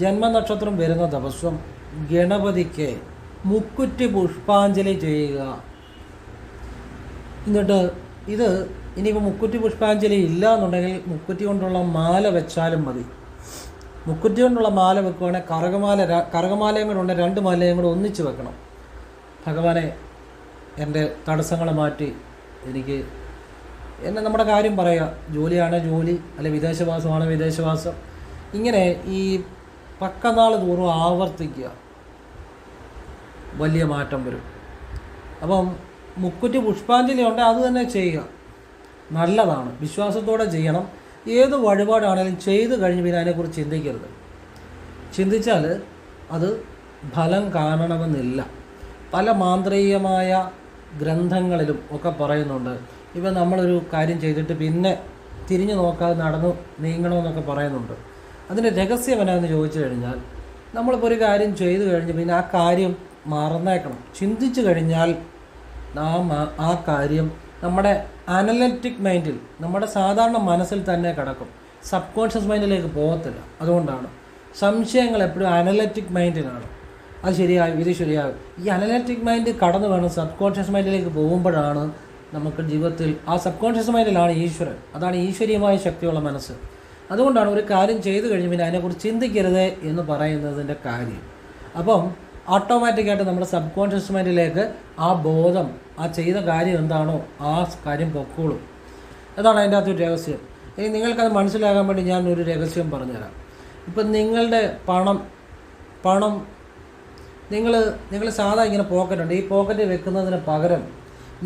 ജന്മനക്ഷത്രം വരുന്ന ദിവസം ഗണപതിക്ക് മുക്കുറ്റി പുഷ്പാഞ്ജലി ചെയ്യുക. എന്നിട്ട് ഇനിയിപ്പോൾ മുക്കുറ്റി പുഷ്പാഞ്ജലി ഇല്ല എന്നുണ്ടെങ്കിൽ മുക്കുറ്റി കൊണ്ടുള്ള മാല വെച്ചാലും മതി. മുക്കുറ്റി കൊണ്ടുള്ള മാല വെക്കുകയാണെങ്കിൽ കറുകമാലയും കൂടെ ഉണ്ട്, 2 മാലയും കൂടെ ഒന്നിച്ച് വെക്കണം. ഭഗവാനെ എൻ്റെ തടസ്സങ്ങളെ മാറ്റി നമ്മുടെ കാര്യം പറയുക, ജോലിയാണ് ജോലി, അല്ലെങ്കിൽ വിദേശവാസമാണ് വിദേശവാസം, ഇങ്ങനെ ഈ പക്കനാൾ തോറും ആവർത്തിക്കുക, വലിയ മാറ്റം വരും. അപ്പം മുക്കുറ്റി പുഷ്പാഞ്ജലി ഉണ്ട്, അത് തന്നെ ചെയ്യുക, നല്ലതാണ്, വിശ്വാസത്തോടെ ചെയ്യണം. ഏത് വഴിപാടാണെങ്കിലും ചെയ്ത് കഴിഞ്ഞ് പിന്നെ അതിനെക്കുറിച്ച് ചിന്തിക്കരുത്. ചിന്തിച്ചാൽ അത് ഫലം കാണണമെന്നില്ല. പല മാന്ത്രികമായ ഗ്രന്ഥങ്ങളിലും ഒക്കെ പറയുന്നുണ്ട്, ഇപ്പം നമ്മളൊരു കാര്യം ചെയ്തിട്ട് പിന്നെ തിരിഞ്ഞു നോക്കാതെ നീങ്ങണമെന്നൊക്കെ പറയുന്നുണ്ട്. അതിൻ്റെ രഹസ്യം എന്നാന്ന് ചോദിച്ചു കഴിഞ്ഞാൽ, നമ്മളിപ്പോൾ ഒരു കാര്യം ചെയ്തു കഴിഞ്ഞ് പിന്നെ ആ കാര്യം മറന്നേക്കണം. ചിന്തിച്ചു കഴിഞ്ഞാൽ ആ കാര്യം നമ്മുടെ അനലറ്റിക് മൈൻഡിൽ, നമ്മുടെ സാധാരണ മനസ്സിൽ തന്നെ കിടക്കും, സബ് കോൺഷ്യസ് മൈൻഡിലേക്ക് പോകത്തില്ല. അതുകൊണ്ടാണ് സംശയങ്ങൾ എപ്പോഴും അനലറ്റിക് മൈൻഡിലാണ്. അത് ശരിയാകും, ഇത് ശരിയാകും. ഈ അനലറ്റിക് മൈൻഡ് കടന്നു വേണം സബ് കോൺഷ്യസ് മൈൻഡിലേക്ക് പോകുമ്പോഴാണ് നമുക്ക് ജീവിതത്തിൽ ആ സബ് കോൺഷ്യസ് മൈൻഡിലാണ് ഈശ്വരൻ, അതാണ് ഈശ്വരീയമായ ശക്തിയുള്ള മനസ്സ്. അതുകൊണ്ടാണ് ഒരു കാര്യം ചെയ്തു കഴിഞ്ഞ് പിന്നെ അതിനെക്കുറിച്ച് ചിന്തിക്കരുത് എന്ന് പറയുന്നതിൻ്റെ കാര്യം. അപ്പം ഓട്ടോമാറ്റിക്കായിട്ട് നമ്മുടെ സബ് കോൺഷ്യസ് മൈൻഡിലേക്ക് ആ ബോധം, ആ ചെയ്ത കാര്യം എന്താണോ ആ കാര്യം പൊക്കോളും. അതാണ് അതിൻ്റെ അകത്തൊരു രഹസ്യം. ഇനി നിങ്ങൾക്കത് മനസ്സിലാകാൻ വേണ്ടി ഞാൻ ഒരു രഹസ്യം പറഞ്ഞുതരാം. ഇപ്പം നിങ്ങളുടെ പണം നിങ്ങൾ സാധാ ഇങ്ങനെ പോക്കറ്റുണ്ട്, ഈ പോക്കറ്റ് വെക്കുന്നതിന് പകരം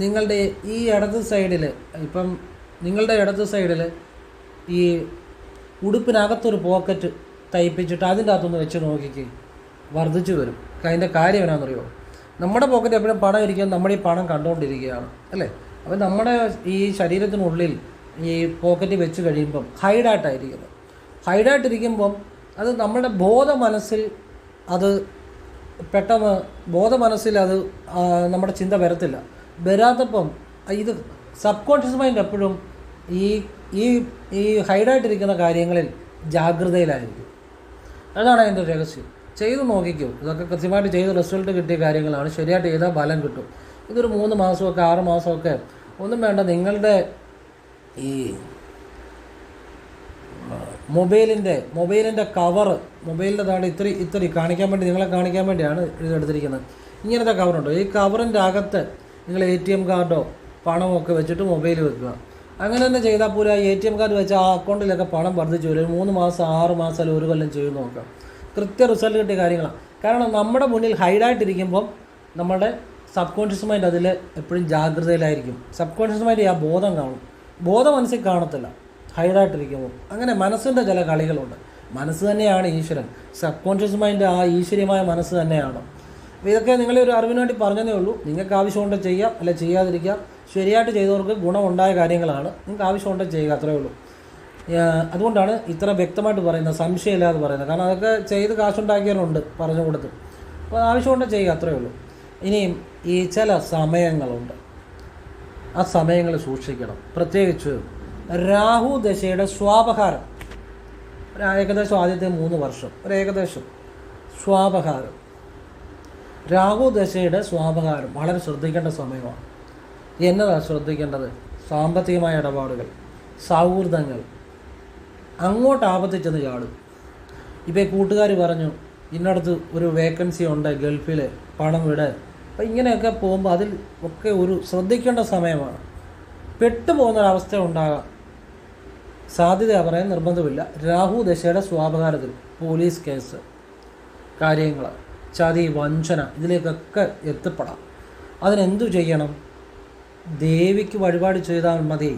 നിങ്ങളുടെ ഈ ഇടത് സൈഡിൽ, ഇപ്പം നിങ്ങളുടെ ഇടത് സൈഡിൽ ഈ ഉടുപ്പിനകത്തൊരു പോക്കറ്റ് തയ്പ്പിച്ചിട്ട് അതിൻ്റെ അകത്തൊന്ന് വെച്ച് നോക്കിക്ക്, വർദ്ധിച്ചു വരും. അതിൻ്റെ കാര്യം എന്നാണെന്നറിയോ? നമ്മുടെ പോക്കറ്റ് എപ്പോഴും പണം ഇരിക്കും, നമ്മൾ ഈ പണം കണ്ടുകൊണ്ടിരിക്കുകയാണ് അല്ലേ. അപ്പോൾ നമ്മുടെ ഈ ശരീരത്തിനുള്ളിൽ ഈ പോക്കറ്റ് വെച്ച് കഴിയുമ്പം ഹൈഡായിട്ടിരിക്കുമ്പം അത് നമ്മുടെ മനസ്സിൽ അത് പെട്ടെന്ന് മനസ്സിൽ അത് നമ്മുടെ ചിന്ത വരാത്തപ്പം ഇത് സബ് കോൺഷ്യസ് മൈൻഡ് എപ്പോഴും ഈ ഈ ഈ ഹൈഡായിട്ടിരിക്കുന്ന കാര്യങ്ങളിൽ ജാഗ്രതയിലായിരിക്കും. അതാണ് അതിൻ്റെ രഹസ്യം. ചെയ്ത് നോക്കിക്കോ. ഇതൊക്കെ കൃത്യമായിട്ട് ചെയ്ത് റിസൾട്ട് കിട്ടിയ കാര്യങ്ങളാണ്. ശരിയായിട്ട് ചെയ്താൽ ഫലം കിട്ടും. ഇതൊരു 3 മാസമൊക്കെ 6 മാസമൊക്കെ ഒന്നും വേണ്ട. നിങ്ങളുടെ ഈ മൊബൈലിൻ്റെ കവറ്, മൊബൈലിൻ്റെ താഴെ ഇത്തിരി കാണിക്കാൻ വേണ്ടി, നിങ്ങളെ കാണിക്കാൻ വേണ്ടിയാണ് ഇതെടുത്തിരിക്കുന്നത്. ഇങ്ങനത്തെ കവറുണ്ടോ, ഈ കവറിൻ്റെ അകത്ത് നിങ്ങൾ ATM കാർഡോ പണമൊക്കെ വെച്ചിട്ട് മൊബൈൽ വെക്കുക. അങ്ങനെ തന്നെ ചെയ്താൽ പോലും ആ ATM കാർഡ് വെച്ച് ആ അക്കൗണ്ടിലൊക്കെ പണം വർദ്ധിച്ചു വരും. 3 മാസം 6 മാസം അല്ല 1 കൊല്ലം ചെയ്ത് നോക്കാം. കൃത്യ റിസൾട്ട് കിട്ടിയ കാര്യങ്ങളാണ്. കാരണം നമ്മുടെ മുന്നിൽ ഹൈഡായിട്ടിരിക്കുമ്പം നമ്മുടെ സബ് കോൺഷ്യസ് മൈൻഡ് അതിൽ എപ്പോഴും ജാഗ്രതയിലായിരിക്കും. സബ് കോൺഷ്യസ് മൈൻഡ് ആ ബോധം കാണും, മനസ്സിൽ കാണത്തില്ല ഹൈഡായിട്ടിരിക്കുമ്പോൾ. അങ്ങനെ മനസ്സിൻ്റെ ചില കളികളുണ്ട്. മനസ്സ് തന്നെയാണ് ഈശ്വരൻ. സബ് കോൺഷ്യസ് മൈൻഡ് ആ ഈശ്വര്യമായ മനസ്സ് തന്നെയാണ്. അപ്പോൾ ഇതൊക്കെ നിങ്ങളെ ഒരു അറിവിന് വേണ്ടി പറഞ്ഞതേ ഉള്ളൂ. നിങ്ങൾക്ക് ആവശ്യമുണ്ട് ചെയ്യാം, അല്ലെ ചെയ്യാതിരിക്കാം. ശരിയായിട്ട് ചെയ്തവർക്ക് ഗുണമുണ്ടായ കാര്യങ്ങളാണ്. നിങ്ങൾക്ക് ആവശ്യമുണ്ട് ചെയ്യുക, അത്രയേ ഉള്ളൂ. അതുകൊണ്ടാണ് ഇത്ര വ്യക്തമായിട്ട് പറയുന്നത്, സംശയമില്ലാതെ പറയുന്നത്. കാരണം അതൊക്കെ ചെയ്ത് കാശുണ്ടാക്കിയവരുണ്ട് പറഞ്ഞു കൊടുത്ത്. അപ്പോൾ ആവശ്യമുണ്ട് ചെയ്യുക, അത്രയേ ഉള്ളൂ. ഇനിയും ഈ ചില സമയങ്ങളുണ്ട്, ആ സമയങ്ങൾ സൂക്ഷിക്കണം. പ്രത്യേകിച്ച് രാഹു ദശയുടെ സ്വാപഹാരം, ഏകദേശം ആദ്യത്തെ 3 വർഷം ഏകദേശം സ്വാപഹാരം, രാഹു ദശയുടെ സ്വാപഹാരം വളരെ ശ്രദ്ധിക്കേണ്ട സമയമാണ്. എന്നതാണ് ശ്രദ്ധിക്കേണ്ടത്? സാമ്പത്തികമായ ഇടപാടുകൾ, സൗഹൃദങ്ങൾ, അങ്ങോട്ട് ആപത്തിൽ ചെന്ന് ചാടും. ഇപ്പോൾ കൂട്ടുകാർ പറഞ്ഞു ഇന്നടത്ത് ഒരു വേക്കൻസി ഉണ്ട് ഗൾഫിൽ, പണം വിട്. അപ്പോൾ ഇങ്ങനെയൊക്കെ പോകുമ്പോൾ അതിൽ ഒക്കെ ഒരു ശ്രദ്ധിക്കേണ്ട സമയമാണ്. പെട്ടുപോകുന്നൊരവസ്ഥ ഉണ്ടാകാം, സാധ്യത പറയാൻ നിർബന്ധമില്ല. രാഹു ദശയുടെ സ്വാപകാരത്തിൽ പോലീസ് കേസ് കാര്യങ്ങൾ, ചതി, വഞ്ചന, ഇതിലേക്കൊക്കെ എത്തിപ്പെടാം. അതിനെന്തു ചെയ്യണം? ദേവിക്ക് വഴിപാട് ചെയ്താൽ മതി.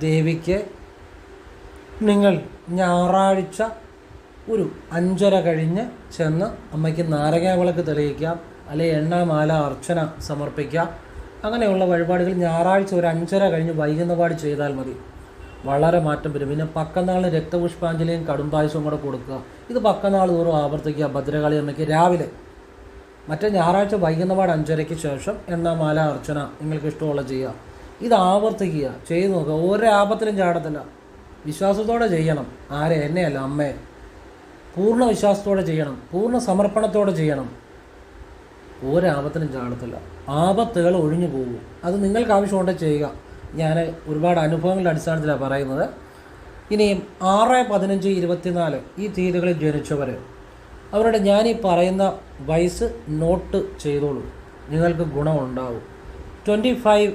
ദേവിക്ക് നിങ്ങൾ ഞായറാഴ്ച ഒരു 5:30 കഴിഞ്ഞ് ചെന്ന് അമ്മയ്ക്ക് നാരങ്ങാവിളക്ക് തെളിയിക്കാം, അല്ലെങ്കിൽ എണ്ണമാല അർച്ചന സമർപ്പിക്കാം. അങ്ങനെയുള്ള വഴിപാടുകൾ ഞായറാഴ്ച ഒരു 5:30 കഴിഞ്ഞ് വൈകുന്നപാട് ചെയ്താൽ മതി. വളരെ മാറ്റം വരും. പിന്നെ പക്കനാളിന് രക്തപുഷ്പാഞ്ജലിയും കടുംപായസവും കൂടെ കൊടുക്കുക. ഇത് പക്കനാൾ തോറും ആവർത്തിക്കുക. ഭദ്രകാളി അമ്മയ്ക്ക് രാവിലെ, മറ്റേ ഞായറാഴ്ച വൈകുന്നപാട് 5:30 ശേഷം എണ്ണമാല അർച്ചന നിങ്ങൾക്ക് ഇഷ്ടമുള്ള ചെയ്യുക. ഇത് ആവർത്തിക്കുക, ചെയ്ത് നോക്കുക. ഓരോ ആപത്തിലും ചാടത്തില്ല. വിശ്വാസത്തോടെ ചെയ്യണം. ആരെ? എന്നെയല്ല, അമ്മയെ. പൂർണ്ണ വിശ്വാസത്തോടെ ചെയ്യണം, പൂർണ്ണ സമർപ്പണത്തോടെ ചെയ്യണം. ഓരോ ആപത്തിനും ചാടത്തില്ല. ആപത്തുകൾ ഒഴിഞ്ഞു പോകും. അത് നിങ്ങൾക്ക് ആവശ്യമുണ്ടെങ്കിൽ ചെയ്യുക. ഞാൻ ഒരുപാട് അനുഭവങ്ങളുടെ അടിസ്ഥാനത്തിലാണ് പറയുന്നത്. ഇനിയും 6, 15, 24 ഈ തീയതികളിൽ ജനിച്ചവർ, അവരുടെ ഞാനീ പറയുന്ന വയസ്സ് നോട്ട് ചെയ്തോളൂ, നിങ്ങൾക്ക് ഗുണമുണ്ടാവും. 25,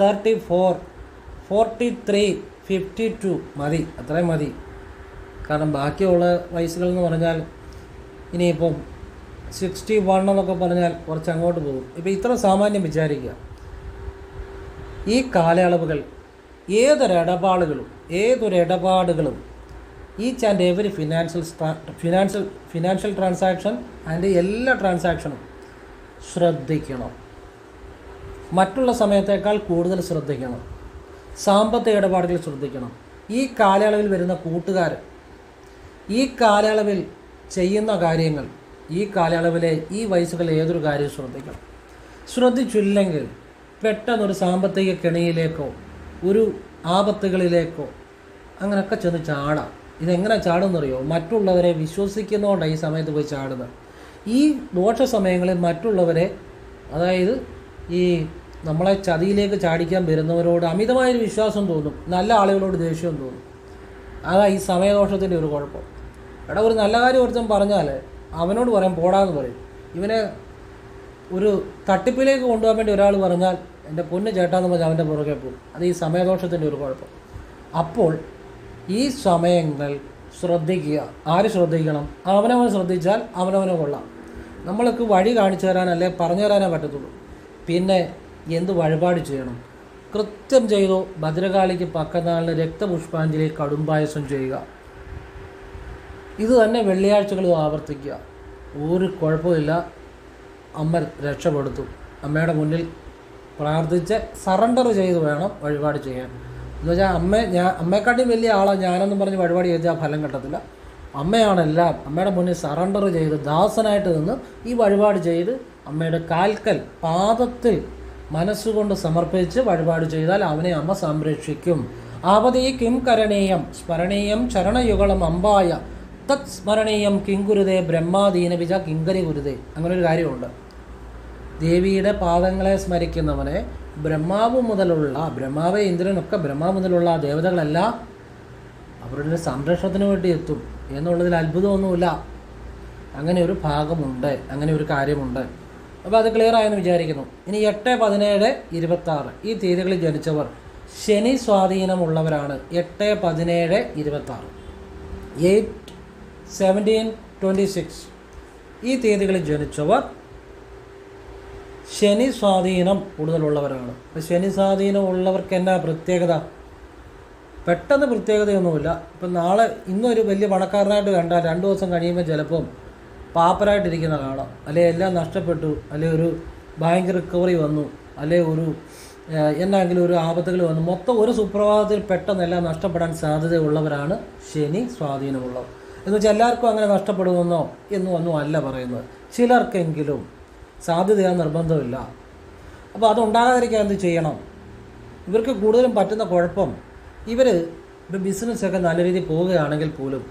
34, 43, 52 മതി, അത്രയും മതി. കാരണം ബാക്കിയുള്ള വയസ്സുകളെന്ന് പറഞ്ഞാൽ ഇനിയിപ്പം 61 എന്നൊക്കെ പറഞ്ഞാൽ കുറച്ച് അങ്ങോട്ട് പോകും. ഇപ്പോൾ ഇത്ര സാമാന്യം വിചാരിക്കുക. ഈ കാലയളവുകൾ ഏതൊരിടപാടുകളും each and every financial transaction and എല്ലാ ട്രാൻസാക്ഷനും ശ്രദ്ധിക്കണം. മറ്റുള്ള സമയത്തേക്കാൾ കൂടുതൽ ശ്രദ്ധിക്കണം. സാമ്പത്തിക ഇടപാടുകൾ ശ്രദ്ധിക്കണം. ഈ കാലയളവിൽ വരുന്ന കൂട്ടുകാർ, ഈ കാലയളവിൽ ചെയ്യുന്ന കാര്യങ്ങൾ, ഈ കാലയളവിലെ ഈ വയസ്സുകളിൽ ഏതൊരു കാര്യവും ശ്രദ്ധിക്കണം. ശ്രദ്ധിച്ചില്ലെങ്കിൽ പെട്ടെന്നൊരു സാമ്പത്തിക കെണിയിലേക്കോ ഒരു ആപത്തുകളിലേക്കോ അങ്ങനെയൊക്കെ ചെന്ന് ചാടാം. ഇതെങ്ങനെ ചാടുമെന്നറിയോ? മറ്റുള്ളവരെ വിശ്വസിക്കുന്നതുകൊണ്ടാണ് ഈ സമയത്ത് പോയി ചാടുന്നത്. ഈ ദോഷ സമയങ്ങളിൽ മറ്റുള്ളവരെ, അതായത് ഈ നമ്മളെ ചതിയിലേക്ക് ചാടിക്കാൻ വരുന്നവരോട് അമിതമായൊരു വിശ്വാസം തോന്നും, നല്ല ആളുകളോട് ദേഷ്യം തോന്നും. അതാ ഈ സമയദോഷത്തിൻ്റെ ഒരു കുഴപ്പം. ഒരു നല്ല കാര്യം ഒരുത്തൻ പറഞ്ഞാൽ അവനോട് പറയാൻ പോടാന്ന് പറയും. ഇവനെ ഒരു തട്ടിപ്പിലേക്ക് കൊണ്ടുപോകാൻ വേണ്ടി ഒരാൾ പറഞ്ഞാൽ എൻ്റെ പൊന്ന് ചേട്ടാന്ന് പറഞ്ഞാൽ അവൻ്റെ പുറകെ പോകും. അത് ഈ സമയദോഷത്തിൻ്റെ ഒരു കുഴപ്പം. അപ്പോൾ ഈ സമയങ്ങൾ ശ്രദ്ധിക്കുക. ആര് ശ്രദ്ധിക്കണം? അവനവൻ ശ്രദ്ധിച്ചാൽ അവനവനെ കൊള്ളാം. നമ്മൾക്ക് വഴി കാണിച്ചു തരാനല്ലേ പറഞ്ഞു തരാനേ പറ്റത്തുള്ളൂ. പിന്നെ എന്ത് വഴിപാട് ചെയ്യണം? കൃത്യം ചെയ്തോ. ഭദ്രകാളിക്ക് പക്കനാളിന് രക്തപുഷ്പാഞ്ജലി കടുംപായസം ചെയ്യുക. ഇത് തന്നെ വെള്ളിയാഴ്ചകളും ആവർത്തിക്കുക. ഒരു കുഴപ്പമില്ല. അമ്മ രക്ഷപ്പെടുത്തും. അമ്മയുടെ മുന്നിൽ പ്രാർത്ഥിച്ച് സറണ്ടർ ചെയ്ത് വേണം വഴിപാട് ചെയ്യാൻ. എന്ന് വെച്ചാൽ അമ്മയെക്കാട്ടിയും വലിയ ആളാണ് ഞാനെന്നും പറഞ്ഞ് വഴിപാട് ചെയ്താൽ ഫലം കിട്ടത്തില്ല. അമ്മയാണെല്ലാം. അമ്മയുടെ മുന്നിൽ സറണ്ടർ ചെയ്ത് ദാസനായിട്ട് നിന്ന് ഈ വഴിപാട് ചെയ്ത് അമ്മയുടെ കാൽക്കൽ പാദത്തിൽ മനസ്സുകൊണ്ട് സമർപ്പിച്ച് വഴിപാട് ചെയ്താൽ അവനെ അമ്മ സംരക്ഷിക്കും. ആപതീ കിം കരണീയം സ്മരണീയം ചരണയുഗളം അമ്പായ തത് സ്മരണീയം കിങ്കുരുതേ ബ്രഹ്മാദീന വിജ കിങ്കരി ഗുരുതേ. അങ്ങനൊരു കാര്യമുണ്ട്. ദേവിയുടെ പാദങ്ങളെ സ്മരിക്കുന്നവനെ ബ്രഹ്മാവ് ഇന്ദ്രനൊക്കെ ബ്രഹ്മാവ് മുതലുള്ള ദേവതകളെല്ലാം അവരുടെ സംരക്ഷണത്തിന് വേണ്ടി എത്തും എന്നുള്ളതിൽ അത്ഭുതമൊന്നുമില്ല. അങ്ങനെ ഒരു ഭാഗമുണ്ട്, അങ്ങനെ ഒരു കാര്യമുണ്ട്. അപ്പോൾ അത് ക്ലിയർ ആയെന്ന് വിചാരിക്കുന്നു. ഇനി 8, 17, 26 ഈ തീയതികളിൽ ജനിച്ചവർ ശനി സ്വാധീനമുള്ളവരാണ്. 8, 17, 26, 8, 17, 26 ഈ തീയതികളിൽ ജനിച്ചവർ ശനി സ്വാധീനം കൂടുതലുള്ളവരാണ്. അപ്പോൾ ശനി സ്വാധീനം ഉള്ളവർക്ക് എന്നാ പ്രത്യേകത? പെട്ടെന്ന് പ്രത്യേകതയൊന്നുമില്ല. ഇപ്പം ഇന്നൊരു വലിയ പണക്കാരനായിട്ട് കണ്ടാൽ 2 ദിവസം കഴിയുമ്പോൾ ചിലപ്പം പാപ്പരായിട്ടിരിക്കുന്ന കാണാം. അല്ലെ എല്ലാം നഷ്ടപ്പെട്ടു, അല്ലെ ഒരു ബാങ്ക് റിക്കവറി വന്നു, അല്ലെ ഒരു എന്തെങ്കിലും ഒരു ആപത്തുകൾ വന്നു, മൊത്തം ഒരു സുപ്രഭാതത്തിൽ പെട്ടെന്ന് എല്ലാം നഷ്ടപ്പെടാൻ സാധ്യതയുള്ളവരാണ് ശനി സ്വാധീനമുള്ളവർ. എന്ന് വെച്ചാൽ എല്ലാവർക്കും അങ്ങനെ നഷ്ടപ്പെടുമെന്നോ ഒന്നും അല്ല പറയുന്നത്. ചിലർക്കെങ്കിലും സാധ്യതയാ നിർബന്ധമില്ല. അപ്പോൾ അതുണ്ടാകാതിരിക്കാൻ എന്ത് ചെയ്യണം? ഇവർക്ക് കൂടുതലും പറ്റുന്ന കുഴപ്പം, ഇവർ ബിസിനസ്സൊക്കെ നല്ല രീതിയിൽ പോവുകയാണെങ്കിൽ പോലും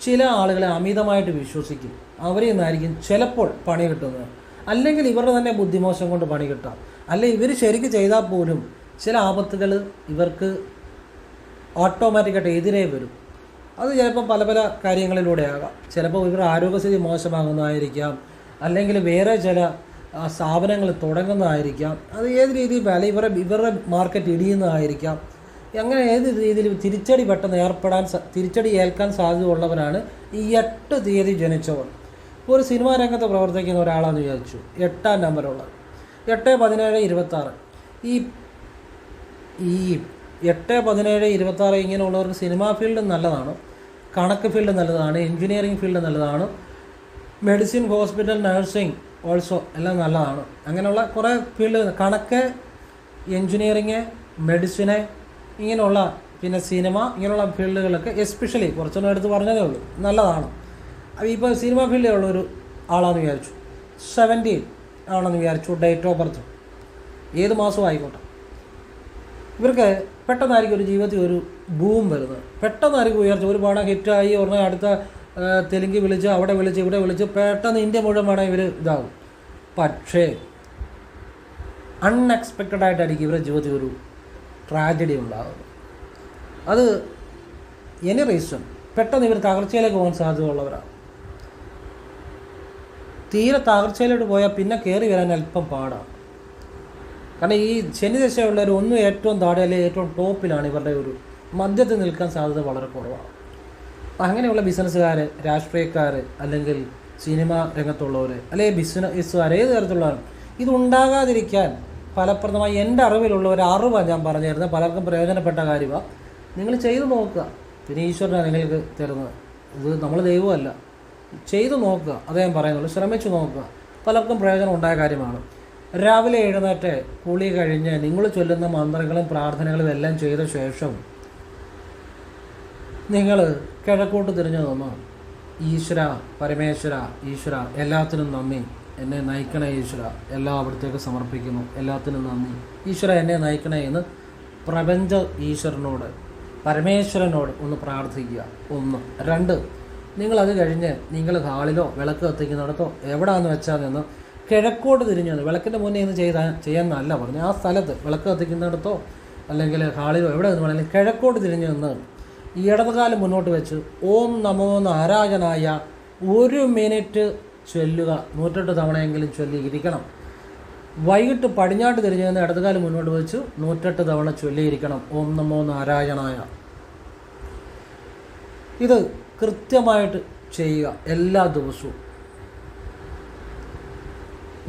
ചില ആളുകളെ അമിതമായിട്ട് വിശ്വസിക്കും. അവരിൽ നിന്നായിരിക്കും ചിലപ്പോൾ പണി കിട്ടുന്നത്. അല്ലെങ്കിൽ ഇവരുടെ തന്നെ ബുദ്ധിമോശം കൊണ്ട് പണി കിട്ടാം. അല്ലെങ്കിൽ ഇവർ ശരിക്ക് ചെയ്താൽ പോലും ചില ആപത്തുകൾ ഇവർക്ക് ഓട്ടോമാറ്റിക്കായിട്ട് എതിരേ വരും. അത് ചിലപ്പോൾ പല പല കാര്യങ്ങളിലൂടെ ആകാം. ചിലപ്പോൾ ഇവരുടെ ആരോഗ്യസ്ഥിതി മോശമാകുന്നതായിരിക്കാം, അല്ലെങ്കിൽ വേറെ ചില സ്ഥാപനങ്ങൾ തുടങ്ങുന്നതായിരിക്കാം. അത് ഏത് രീതിയിൽ ഇവരുടെ മാർക്കറ്റ് ഇടിയുന്നതായിരിക്കാം. അങ്ങനെ ഏത് രീതിയിൽ തിരിച്ചടി ഏൽക്കാൻ സാധ്യതയുള്ളവരാണ് ഈ 8 തീയതി ജനിച്ചവർ. ഇപ്പോൾ ഒരു സിനിമാ രംഗത്ത് പ്രവർത്തിക്കുന്ന ഒരാളാണെന്ന് വിചാരിച്ചു, 8ാം നമ്പറുള്ള 8, 17, 26 ഈ 8, 17, 26 ഇങ്ങനെയുള്ളവർക്ക് സിനിമാ ഫീൽഡ് നല്ലതാണ്, കണക്ക് ഫീൽഡ് നല്ലതാണ്, എൻജിനീയറിംഗ് ഫീൽഡ് നല്ലതാണ്, മെഡിസിൻ, ഹോസ്പിറ്റൽ, നഴ്സിംഗ് ഓൾസോ എല്ലാം നല്ലതാണ്. അങ്ങനെയുള്ള കുറേ ഫീൽഡ്, കണക്ക്, എൻജിനീയറിങ്, മെഡിസിന്, ഇങ്ങനെയുള്ള പിന്നെ സിനിമ, ഇങ്ങനെയുള്ള ഫീൽഡുകളൊക്കെ എസ്പെഷ്യലി കുറച്ചൊന്നും എടുത്ത് പറഞ്ഞതേ ഉള്ളൂ, നല്ലതാണ്. അപ്പോൾ ഇപ്പോൾ സിനിമ ഫീൽഡിലുള്ളൊരു ആളാണെന്ന് വിചാരിച്ചു, 17 ആണെന്ന് വിചാരിച്ചു, ഡേറ്റ് ഓഫ് ബർത്ത് ഏത് മാസവും ആയിക്കോട്ടെ. ഇവർക്ക് പെട്ടെന്നായിരിക്കും ഒരു ജീവിതത്തിൽ ഒരു ബൂം വരുന്നത്. പെട്ടെന്നായിരിക്കും ഉയർച്ച. ഒരു പടം ഹിറ്റായി ഉടനെ അടുത്ത തെലുങ്ക് വിളിച്ച് അവിടെ വിളിച്ച് ഇവിടെ വിളിച്ച് പെട്ടെന്ന് ഇന്ത്യ മുഴുവൻ വേണം ഇവർ ഇതാകും. പക്ഷേ അൺഎക്സ്പെക്റ്റഡായിട്ടായിരിക്കും ഇവരുടെ ജീവിതത്തിൽ ഒരു ട്രാജഡി ഉണ്ടാകുന്നത്. അത് എനി റീസൺ പെട്ടെന്ന് ഇവർ തകർച്ചയിലേക്ക് പോകാൻ സാധ്യതയുള്ളവരാണ്. തീരെ തകർച്ചയിലോട്ട് പോയാൽ പിന്നെ കയറി വരാൻ അല്പം പാടാണ്. കാരണം ഈ ശനിദശയുള്ളവർ ഒന്നും ഏറ്റവും താഴെ അല്ലെങ്കിൽ ഏറ്റവും ടോപ്പിലാണ്, ഇവരുടെ ഒരു മധ്യത്തിൽ നിൽക്കാൻ സാധ്യത വളരെ കുറവാണ്. അങ്ങനെയുള്ള ബിസിനസ്സുകാർ, രാഷ്ട്രീയക്കാർ, അല്ലെങ്കിൽ സിനിമ രംഗത്തുള്ളവർ, അല്ലെങ്കിൽ ബിസിനസ്സുകാർ, ഏത് തരത്തിലുള്ളവരും ഇതുണ്ടാകാതിരിക്കാൻ ഫലപ്രദമായി എൻ്റെ അറിവിലുള്ള ഒരു അറിവാണ് ഞാൻ പറഞ്ഞു തരുന്നത്. പലർക്കും പ്രയോജനപ്പെട്ട കാര്യമാണ്. നിങ്ങൾ ചെയ്തു നോക്കുക. പിന്നെ ഈശ്വരനാണ് നിങ്ങൾക്ക് തരുന്നത്. ഇത് നമ്മൾ ദൈവമല്ല. ചെയ്തു നോക്കുക, അതേ ഞാൻ പറയുന്നുള്ളൂ. ശ്രമിച്ചു നോക്കുക. പലർക്കും പ്രയോജനം ഉണ്ടായ കാര്യമാണ്. രാവിലെ എഴുന്നേറ്റ് കുളി കഴിഞ്ഞ് നിങ്ങൾ ചൊല്ലുന്ന മന്ത്രങ്ങളും പ്രാർത്ഥനകളും എല്ലാം ചെയ്ത ശേഷം നിങ്ങൾ കിഴക്കോട്ട് തിരിഞ്ഞു നിന്ന്, ഈശ്വര, പരമേശ്വര, ഈശ്വര എല്ലാത്തിനും നന്ദി, എന്നെ നയിക്കണേ ഈശ്വര, എല്ലാം അവിടത്തേക്ക് സമർപ്പിക്കുന്നു, എല്ലാത്തിനും നന്ദി ഈശ്വര, എന്നെ നയിക്കണേ എന്ന് പ്രപഞ്ച ഈശ്വരനോട്, പരമേശ്വരനോട് ഒന്ന് പ്രാർത്ഥിക്കുക. 1. 2, നിങ്ങളത് കഴിഞ്ഞ് നിങ്ങൾ ഹാളിലോ വിളക്ക് കത്തിക്കുന്നിടത്തോ എവിടെയാണെന്ന് വെച്ചാൽ നിന്ന് കിഴക്കോട്ട് തിരിഞ്ഞു നിന്ന്, വിളക്കിൻ്റെ മുന്നേ ഇന്ന് ചെയ്യാമെന്നല്ല പറഞ്ഞു, ആ സ്ഥലത്ത് വിളക്ക് കത്തിക്കുന്നിടത്തോ അല്ലെങ്കിൽ ഹാളിലോ എവിടെ നിന്ന് വേണമെങ്കിലും കിഴക്കോട്ട് തിരിഞ്ഞു നിന്ന് ഈ ഇടതുകാലം മുന്നോട്ട് വെച്ച് ഓം നമോ നാരായണായ 1 മിനിറ്റ് ചൊല്ലുക. 108 തവണയെങ്കിലും ചൊല്ലിയിരിക്കണം. വൈകിട്ട് പടിഞ്ഞാട്ട് തിരിഞ്ഞു നിന്ന് ഇടതുകാലം മുന്നോട്ട് വെച്ച് 108 തവണ ചൊല്ലിയിരിക്കണം ഓം നമോ നാരായണായ. ഇത് കൃത്യമായിട്ട് ചെയ്യുക എല്ലാ ദിവസവും.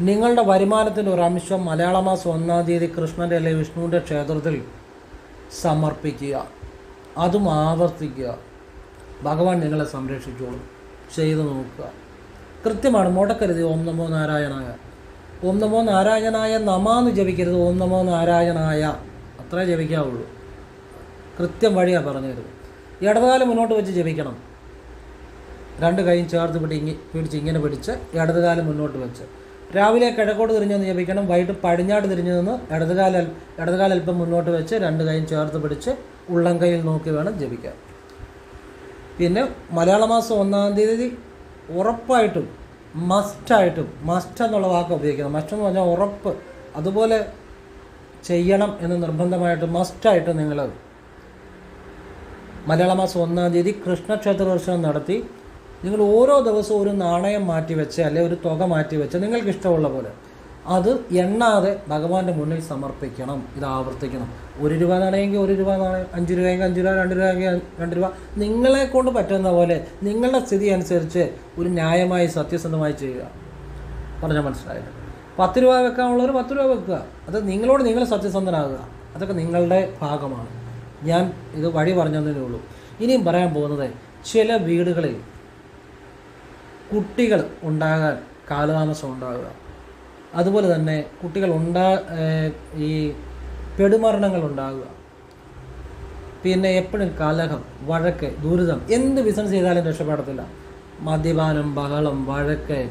നിങ്ങളുടെ വരുമാനത്തിൻ്റെ ഒരു അംശം മലയാള മാസം 1-ാം തീയതി കൃഷ്ണൻ്റെ അല്ലെങ്കിൽ വിഷ്ണുവിൻ്റെ ക്ഷേത്രത്തിൽ സമർപ്പിക്കുക. അതും ആവർത്തിക്കുക. ഭഗവാൻ നിങ്ങളെ സംരക്ഷിച്ചോളും. ചെയ്തു നോക്കുക. കൃത്യമാണ്, മുടക്കരുത് ഓം നമോ നാരായണായ. ഓം നമോ നാരായണായ നമാന്ന് ജപിക്കരുത്, ഓം നമോ നാരായണായ അത്രേ ജപിക്കാവുള്ളൂ. കൃത്യം വഴിയാണ് പറഞ്ഞു തരുന്നത്. ഇടതുകാലം മുന്നോട്ട് വെച്ച് ജപിക്കണം. രണ്ട് കൈയും ചേർത്ത് പിടിച്ച് ഇങ്ങനെ പിടിച്ച് ഇടതുകാലം മുന്നോട്ട് വെച്ച് രാവിലെ കിഴക്കോട്ട് തിരിഞ്ഞൊന്ന് ജപിക്കണം. വൈകിട്ട് പടിഞ്ഞാട്ട് തിരിഞ്ഞു നിന്ന് ഇടതുകാലം അല്പം മുന്നോട്ട് വെച്ച് രണ്ട് കൈയും ചേർത്ത് പിടിച്ച് ഉള്ളം കൈയിൽ നോക്കി വേണം ജപിക്കാൻ. പിന്നെ മലയാള മാസം 1-ാം തീയതി ഉറപ്പായിട്ടും മസ്റ്റ് എന്നുള്ള വാക്ക് ഉപയോഗിക്കണം. മസ്റ്റ് എന്ന് പറഞ്ഞാൽ ഉറപ്പ്, അതുപോലെ ചെയ്യണം എന്ന് നിർബന്ധമായിട്ട് മസ്റ്റായിട്ട് നിങ്ങൾ മലയാള മാസം 1-ാം തീയതി കൃഷ്ണക്ഷേത്ര ദർശനം നടത്തി നിങ്ങൾ ഓരോ ദിവസവും ഒരു നാണയം മാറ്റി വെച്ച് അല്ലെങ്കിൽ ഒരു തുക മാറ്റി വെച്ച് നിങ്ങൾക്ക് ഇഷ്ടമുള്ള പോലെ അത് എണ്ണാതെ ഭഗവാന്റെ മുന്നിൽ സമർപ്പിക്കണം. ഇത് ആവർത്തിക്കണം. 1 രൂപ നാണയമെങ്കിൽ 1 രൂപ നാണയം, 5 രൂപയെങ്കിൽ 5 രൂപ, 2 രൂപയെങ്കിൽ 2 രൂപ, നിങ്ങളെ കൊണ്ട് പറ്റുന്ന പോലെ നിങ്ങളുടെ സ്ഥിതി അനുസരിച്ച് ഒരു ന്യായമായി സത്യസന്ധമായി ചെയ്യുക. പറഞ്ഞാൽ മനസ്സിലായില്ല. 10 രൂപ വെക്കാനുള്ളവർ 10 രൂപ വെക്കുക. അത് നിങ്ങൾ സത്യസന്ധനാകുക. അതൊക്കെ നിങ്ങളുടെ ഭാഗമാണ്. ഞാൻ ഇത് വഴി പറഞ്ഞതേ ഉള്ളൂ. ഇനിയും പറയാൻ പോകുന്നത്, ചില വീടുകളിൽ കുട്ടികൾ ഉണ്ടാകാൻ കാലതാമസം ഉണ്ടാകുക, അതുപോലെ തന്നെ കുട്ടികൾ ഈ പെടുമരണങ്ങൾ ഉണ്ടാകുക, പിന്നെ എപ്പോഴും കലഹം, വഴക്ക്, ദുരിതം. എന്ത് ബിസിനസ് ചെയ്താലും രക്ഷപ്പെടത്തില്ല. മദ്യപാനം, ബഹളം, വഴക്ക്,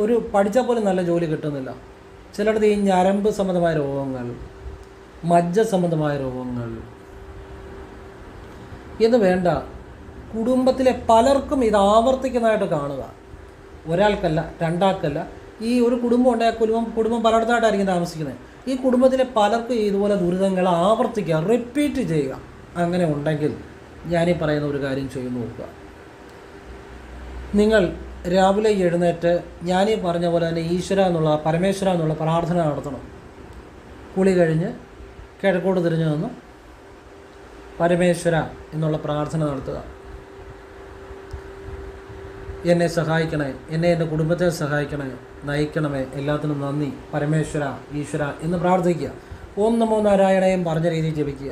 ഒരു പഠിച്ചാൽ പോലും നല്ല ജോലി കിട്ടുന്നില്ല. ചിലയിടത്ത് ഈ ഞരമ്പ് സംബന്ധമായ രോഗങ്ങൾ, മജ്ജ സംബന്ധമായ രോഗങ്ങൾ എന്ന് വേണ്ട, കുടുംബത്തിലെ പലർക്കും ഇത് ആവർത്തിക്കുന്നതായിട്ട് കാണുക. ഒരാൾക്കല്ല, രണ്ടാൾക്കല്ല. ഈ ഒരു കുടുംബം ഉണ്ടായ കുടുംബം പലയിടത്തായിട്ടായിരിക്കും താമസിക്കുന്നത്. ഈ കുടുംബത്തിലെ പലർക്കും ഇതുപോലെ ദുരിതങ്ങൾ ആവർത്തിക്കുക, റിപ്പീറ്റ് ചെയ്യുക. അങ്ങനെ ഉണ്ടെങ്കിൽ ഞാനീ പറയുന്ന ഒരു കാര്യം ചെയ്തു നോക്കുക. നിങ്ങൾ രാവിലെ എഴുന്നേറ്റ് ഞാനീ പറഞ്ഞ പോലെ തന്നെ പരമേശ്വര എന്നുള്ള പ്രാർത്ഥന നടത്തണം. കുളി കഴിഞ്ഞ് കിഴക്കോട്ട് തിരിഞ്ഞു നിന്ന് പരമേശ്വര എന്നുള്ള പ്രാർത്ഥന നടത്തുക. എന്നെ സഹായിക്കണേ, എന്നെ എൻ്റെ കുടുംബത്തെ സഹായിക്കണേ, നയിക്കണമേ, എല്ലാത്തിനും നന്ദി, പരമേശ്വര, ഈശ്വര എന്ന് പ്രാർത്ഥിക്കുക. ഓം നമോ നാരായണയും പറഞ്ഞ രീതിയിൽ ജപിക്കുക.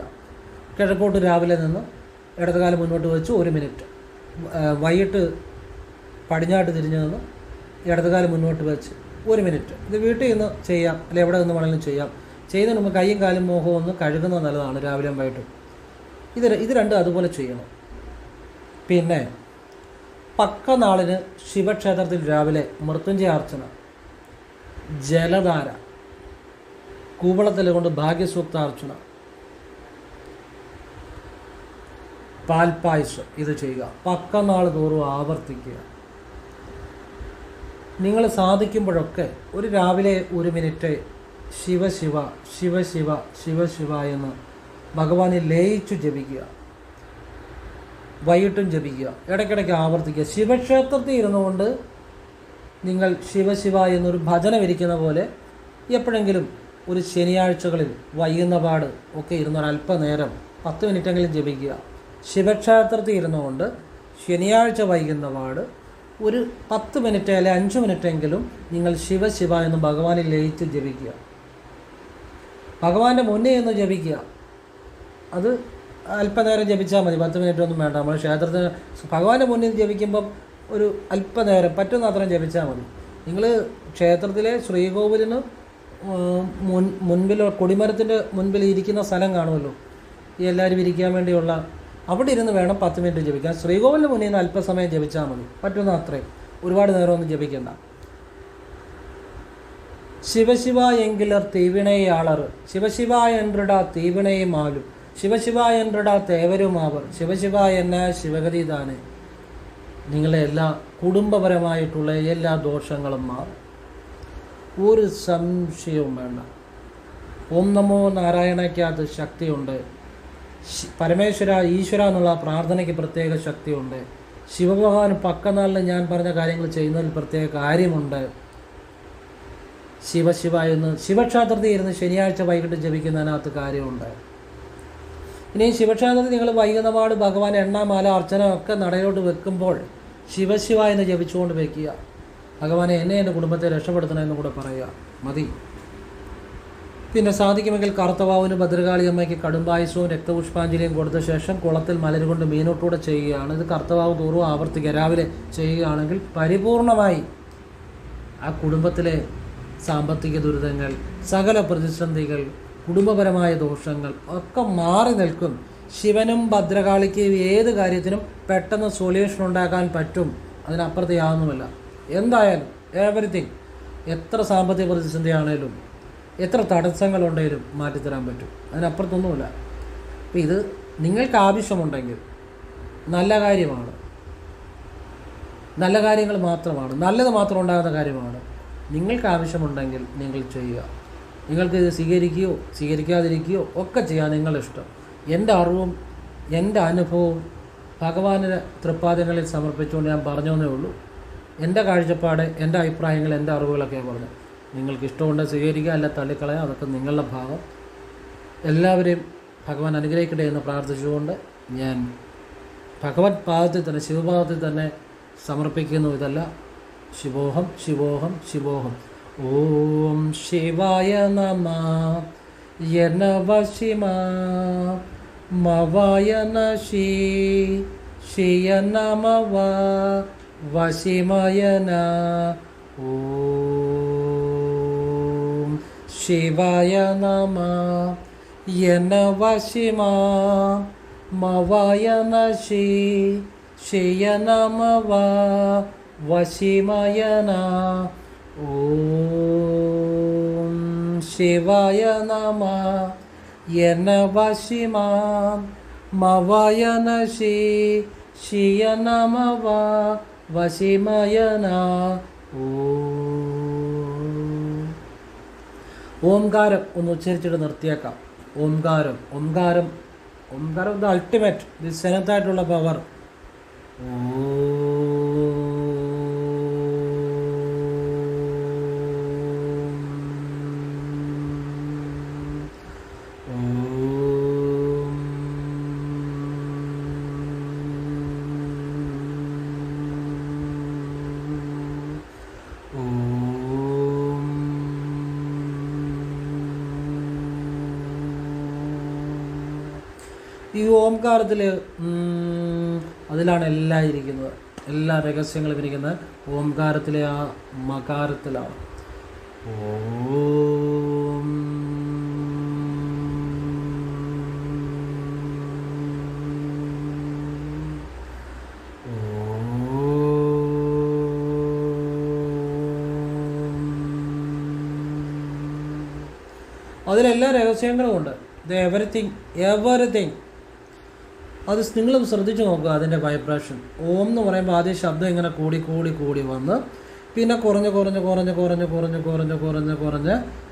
കിഴക്കോട്ട് രാവിലെ നിന്ന് ഇടതുകാലം മുന്നോട്ട് വെച്ച് 1 മിനിറ്റ്, വൈകിട്ട് പടിഞ്ഞാട്ട് തിരിഞ്ഞു നിന്ന് ഇടതുകാലം മുന്നോട്ട് വെച്ച് 1 മിനിറ്റ്. ഇത് വീട്ടിൽ നിന്ന് ചെയ്യാം, അല്ലെങ്കിൽ എവിടെ നിന്ന് വേണമെങ്കിലും ചെയ്യാം. ചെയ്യുന്നതിന് മുമ്പ് കൈയും കാലും മോഹവും ഒന്ന് കഴുകുന്നത് നല്ലതാണ്, രാവിലെയും വൈകിട്ടും. ഇത് രണ്ടും അതുപോലെ ചെയ്യണം. പിന്നെ പക്കനാളിന് ശിവക്ഷേത്രത്തിൽ രാവിലെ മൃത്യുഞ്ജയ അർച്ചന, ജലധാര, കൂവളത്തില കൊണ്ട് ഭാഗ്യസൂക്ത അർച്ചന, പാൽപ്പായസം ഇത് ചെയ്യുക. പക്കനാൾ തോറും ആവർത്തിക്കുക. നിങ്ങൾ സാധിക്കുമ്പോഴൊക്കെ ഒരു രാവിലെ 1 മിനിറ്റ് ശിവശിവ ശിവശിവ ശിവശിവ എന്ന് ഭഗവാനെ ലയിച്ചു ജപിക്കുക. വൈകിട്ടും ജപിക്കുക. ഇടയ്ക്കിടയ്ക്ക് ആവർത്തിക്കുക. ശിവക്ഷേത്രത്തിൽ ഇരുന്നുകൊണ്ട് നിങ്ങൾ ശിവശിവ എന്നൊരു ഭജന ഇരിക്കുന്ന പോലെ എപ്പോഴെങ്കിലും ഒരു ശനിയാഴ്ചകളിൽ വൈകുന്ന പാട് ഒക്കെ ഇരുന്നൊരു അല്പനേരം 10 മിനിറ്റെങ്കിലും ജപിക്കുക. ശിവക്ഷേത്രത്തിൽ ഇരുന്നുകൊണ്ട് ശനിയാഴ്ച വൈകുന്ന പാട് ഒരു 10 മിനിറ്റ് അല്ലെങ്കിൽ 5 മിനിറ്റെങ്കിലും നിങ്ങൾ ശിവശിവ എന്ന് ഭഗവാനെ ലയിച്ച് ജപിക്കുക. ഭഗവാന്റെ മുന്നേ എന്ന് ജപിക്കുക. അത് അല്പനേരം ജപിച്ചാൽ മതി, 10 മിനിറ്റ് ഒന്നും വേണ്ട. നമ്മൾ ക്ഷേത്രത്തിന് ഭഗവാന്റെ മുന്നിൽ ജപിക്കുമ്പം ഒരു അല്പനേരം പറ്റുന്ന അത്രയും ജപിച്ചാൽ മതി. നിങ്ങൾ ക്ഷേത്രത്തിലെ ശ്രീകോവിലിന് മുൻപിൽ കൊടിമരത്തിൻ്റെ മുൻപിൽ ഇരിക്കുന്ന സ്ഥലം കാണുമല്ലോ, ഈ എല്ലാവരും ഇരിക്കാൻ വേണ്ടിയുള്ള, അവിടെ ഇരുന്ന് വേണം 10 മിനിറ്റ് ജപിക്കാൻ. ശ്രീകോവിലിന് മുന്നിൽ നിന്ന് അല്പസമയം ജപിച്ചാൽ മതി, പറ്റുന്ന അത്രയും, ഒരുപാട് നേരമൊന്നും ജപിക്കണ്ട. ശിവശിവ എങ്കിലർ തീവിണയാളർ, ശിവശിവ என்றடா തീവിണയുമാലും, ശിവശിവ என்றடா തേവരുമാവർ, ശിവശിവ എന്ന ശിവഗതി താനെ. നിങ്ങളെ എല്ലാ കുടുംബപരമായിട്ടുള്ള എല്ലാ ദോഷങ്ങളും മാറും, ഒരു സംശയവും വേണ്ട. ഓം നമോ നാരായണയ്ക്കകത്ത് ശക്തിയുണ്ട്. പരമേശ്വര, ഈശ്വര എന്നുള്ള പ്രാർത്ഥനയ്ക്ക് പ്രത്യേക ശക്തിയുണ്ട്. ശിവഭഗവാൻ പക്കനാളിൽ ഞാൻ പറഞ്ഞ കാര്യങ്ങൾ ചെയ്യുന്നതിൽ പ്രത്യേക കാര്യമുണ്ട്. ശിവശിവ എന്ന് ശിവക്ഷേത്രത്തിൽ ഇരുന്ന് ശനിയാഴ്ച വൈകിട്ട് ജപിക്കുന്നതിനകത്ത് കാര്യമുണ്ട്. ഇനി ശിവക്ഷേത്രത്തിൽ നിങ്ങൾ വൈകുന്ന പാട് ഭഗവാൻ എണ്ണാമാല അർച്ചന ഒക്കെ നടയിലോട്ട് വെക്കുമ്പോൾ ശിവശിവ എന്ന് ജപിച്ചുകൊണ്ട് വയ്ക്കുക. ഭഗവാനെ എന്നെ എൻ്റെ കുടുംബത്തെ രക്ഷപ്പെടുത്തണമെന്ന് കൂടെ പറയുക, മതി. പിന്നെ സാധിക്കുമെങ്കിൽ കറുത്തവാവിന് ഭദ്രകാളി അമ്മയ്ക്ക് കടുംപായസവും രക്തപുഷ്പാഞ്ജലിയും കൊടുത്ത ശേഷം കുളത്തിൽ മലരുകൊണ്ട് മീനോട്ടൂടെ ചെയ്യുകയാണ്. ഇത് കറുത്തവാവ് തോറും ആവർത്തിക്കുക. രാവിലെ ചെയ്യുകയാണെങ്കിൽ പരിപൂർണമായി ആ കുടുംബത്തിലെ സാമ്പത്തിക ദുരിതങ്ങൾ, സകല പ്രതിസന്ധികൾ, കുടുംബപരമായ ദോഷങ്ങൾ ഒക്കെ മാറി നിൽക്കും. ശിവനും ഭദ്രകാളിക്കും ഏത് കാര്യത്തിനും പെട്ടെന്ന് സൊല്യൂഷൻ ഉണ്ടാക്കാൻ പറ്റും. അതിനപ്പുറത്ത് യാതൊന്നുമില്ല. എന്തായാലും എവരിത്തിങ്, എത്ര സാമ്പത്തിക പ്രതിസന്ധി ആണേലും എത്ര തടസ്സങ്ങളുണ്ടെങ്കിലും മാറ്റിത്തരാൻ പറ്റും. അതിനപ്പുറത്തൊന്നുമില്ല. അപ്പം ഇത് നിങ്ങൾക്ക് ആവശ്യമുണ്ടെങ്കിൽ നല്ല കാര്യമാണ്, നല്ല കാര്യങ്ങൾ മാത്രമാണ്, നല്ലത് മാത്രം ഉണ്ടാകുന്ന കാര്യമാണ്. നിങ്ങൾക്ക് ആവശ്യമുണ്ടെങ്കിൽ നിങ്ങൾ ചെയ്യുക. നിങ്ങൾക്കിത് സ്വീകരിക്കുകയോ സ്വീകരിക്കാതിരിക്കുകയോ ഒക്കെ ചെയ്യാൻ നിങ്ങളിഷ്ടം. എൻ്റെ അറിവും എൻ്റെ അനുഭവവും ഭഗവാന്റെ തൃപ്പാദങ്ങളിൽ സമർപ്പിച്ചുകൊണ്ട് ഞാൻ പറഞ്ഞതേ ഉള്ളൂ. എൻ്റെ കാഴ്ചപ്പാട്, എൻ്റെ അഭിപ്രായങ്ങൾ, എൻ്റെ അറിവുകളൊക്കെ പറഞ്ഞു. നിങ്ങൾക്ക് ഇഷ്ടമുണ്ട് സ്വീകരിക്കുക, അല്ല തള്ളിക്കളയാം. അതൊക്കെ നിങ്ങളുടെ ഭാഗം. എല്ലാവരെയും ഭഗവാൻ അനുഗ്രഹിക്കട്ടെ എന്ന് പ്രാർത്ഥിച്ചുകൊണ്ട് ഞാൻ ഭഗവത് പാദത്തിൽ തന്നെ, ശിവപാദത്തിൽ തന്നെ സമർപ്പിക്കുന്നു. ഇതല്ല ശിവോഹം ശിവോഹം ശിവോഹം. ഓം ശിവായ നമഃ യനവശിമ മവായ നശി ശിയ നമവ വശിമയന. ഓം ശിവായ നമഃ യനവശിമ മവായ നശി ശിയ നമവ വശിമയന. ഓം ശിവായ നമഃ യനവശിമ മവായ നശി ശിയ നമവ വശിമയന. ഓംകാരം ഒന്ന് ഉച്ചരിച്ചിട്ട് നിർത്തിയേക്കാം. ഓംകാരം ഓംകാരം ഓംകാരം ദ അൾട്ടിമേറ്റ്, ദി സെനത്തായിട്ടുള്ള പവർ. ഈ ഓംകാരത്തിൽ അതിലാണ് എല്ലാം ഇരിക്കുന്നത്. എല്ലാ രഹസ്യങ്ങളും ഇരിക്കുന്നത് ഓംകാരത്തിലെ ആ മകാരത്തിലാണ്. ഓം അതിലെല്ലാ രഹസ്യങ്ങളും ഉണ്ട്. ഇത് എവറിത്തിങ് അത് നിങ്ങളും ശ്രദ്ധിച്ചു നോക്കുക. അതിൻ്റെ വൈബ്രേഷൻ ഓം എന്ന് പറയുമ്പോൾ ആദ്യം ശബ്ദം ഇങ്ങനെ കൂടി കൂടി കൂടി വന്ന് പിന്നെ കുറഞ്ഞ്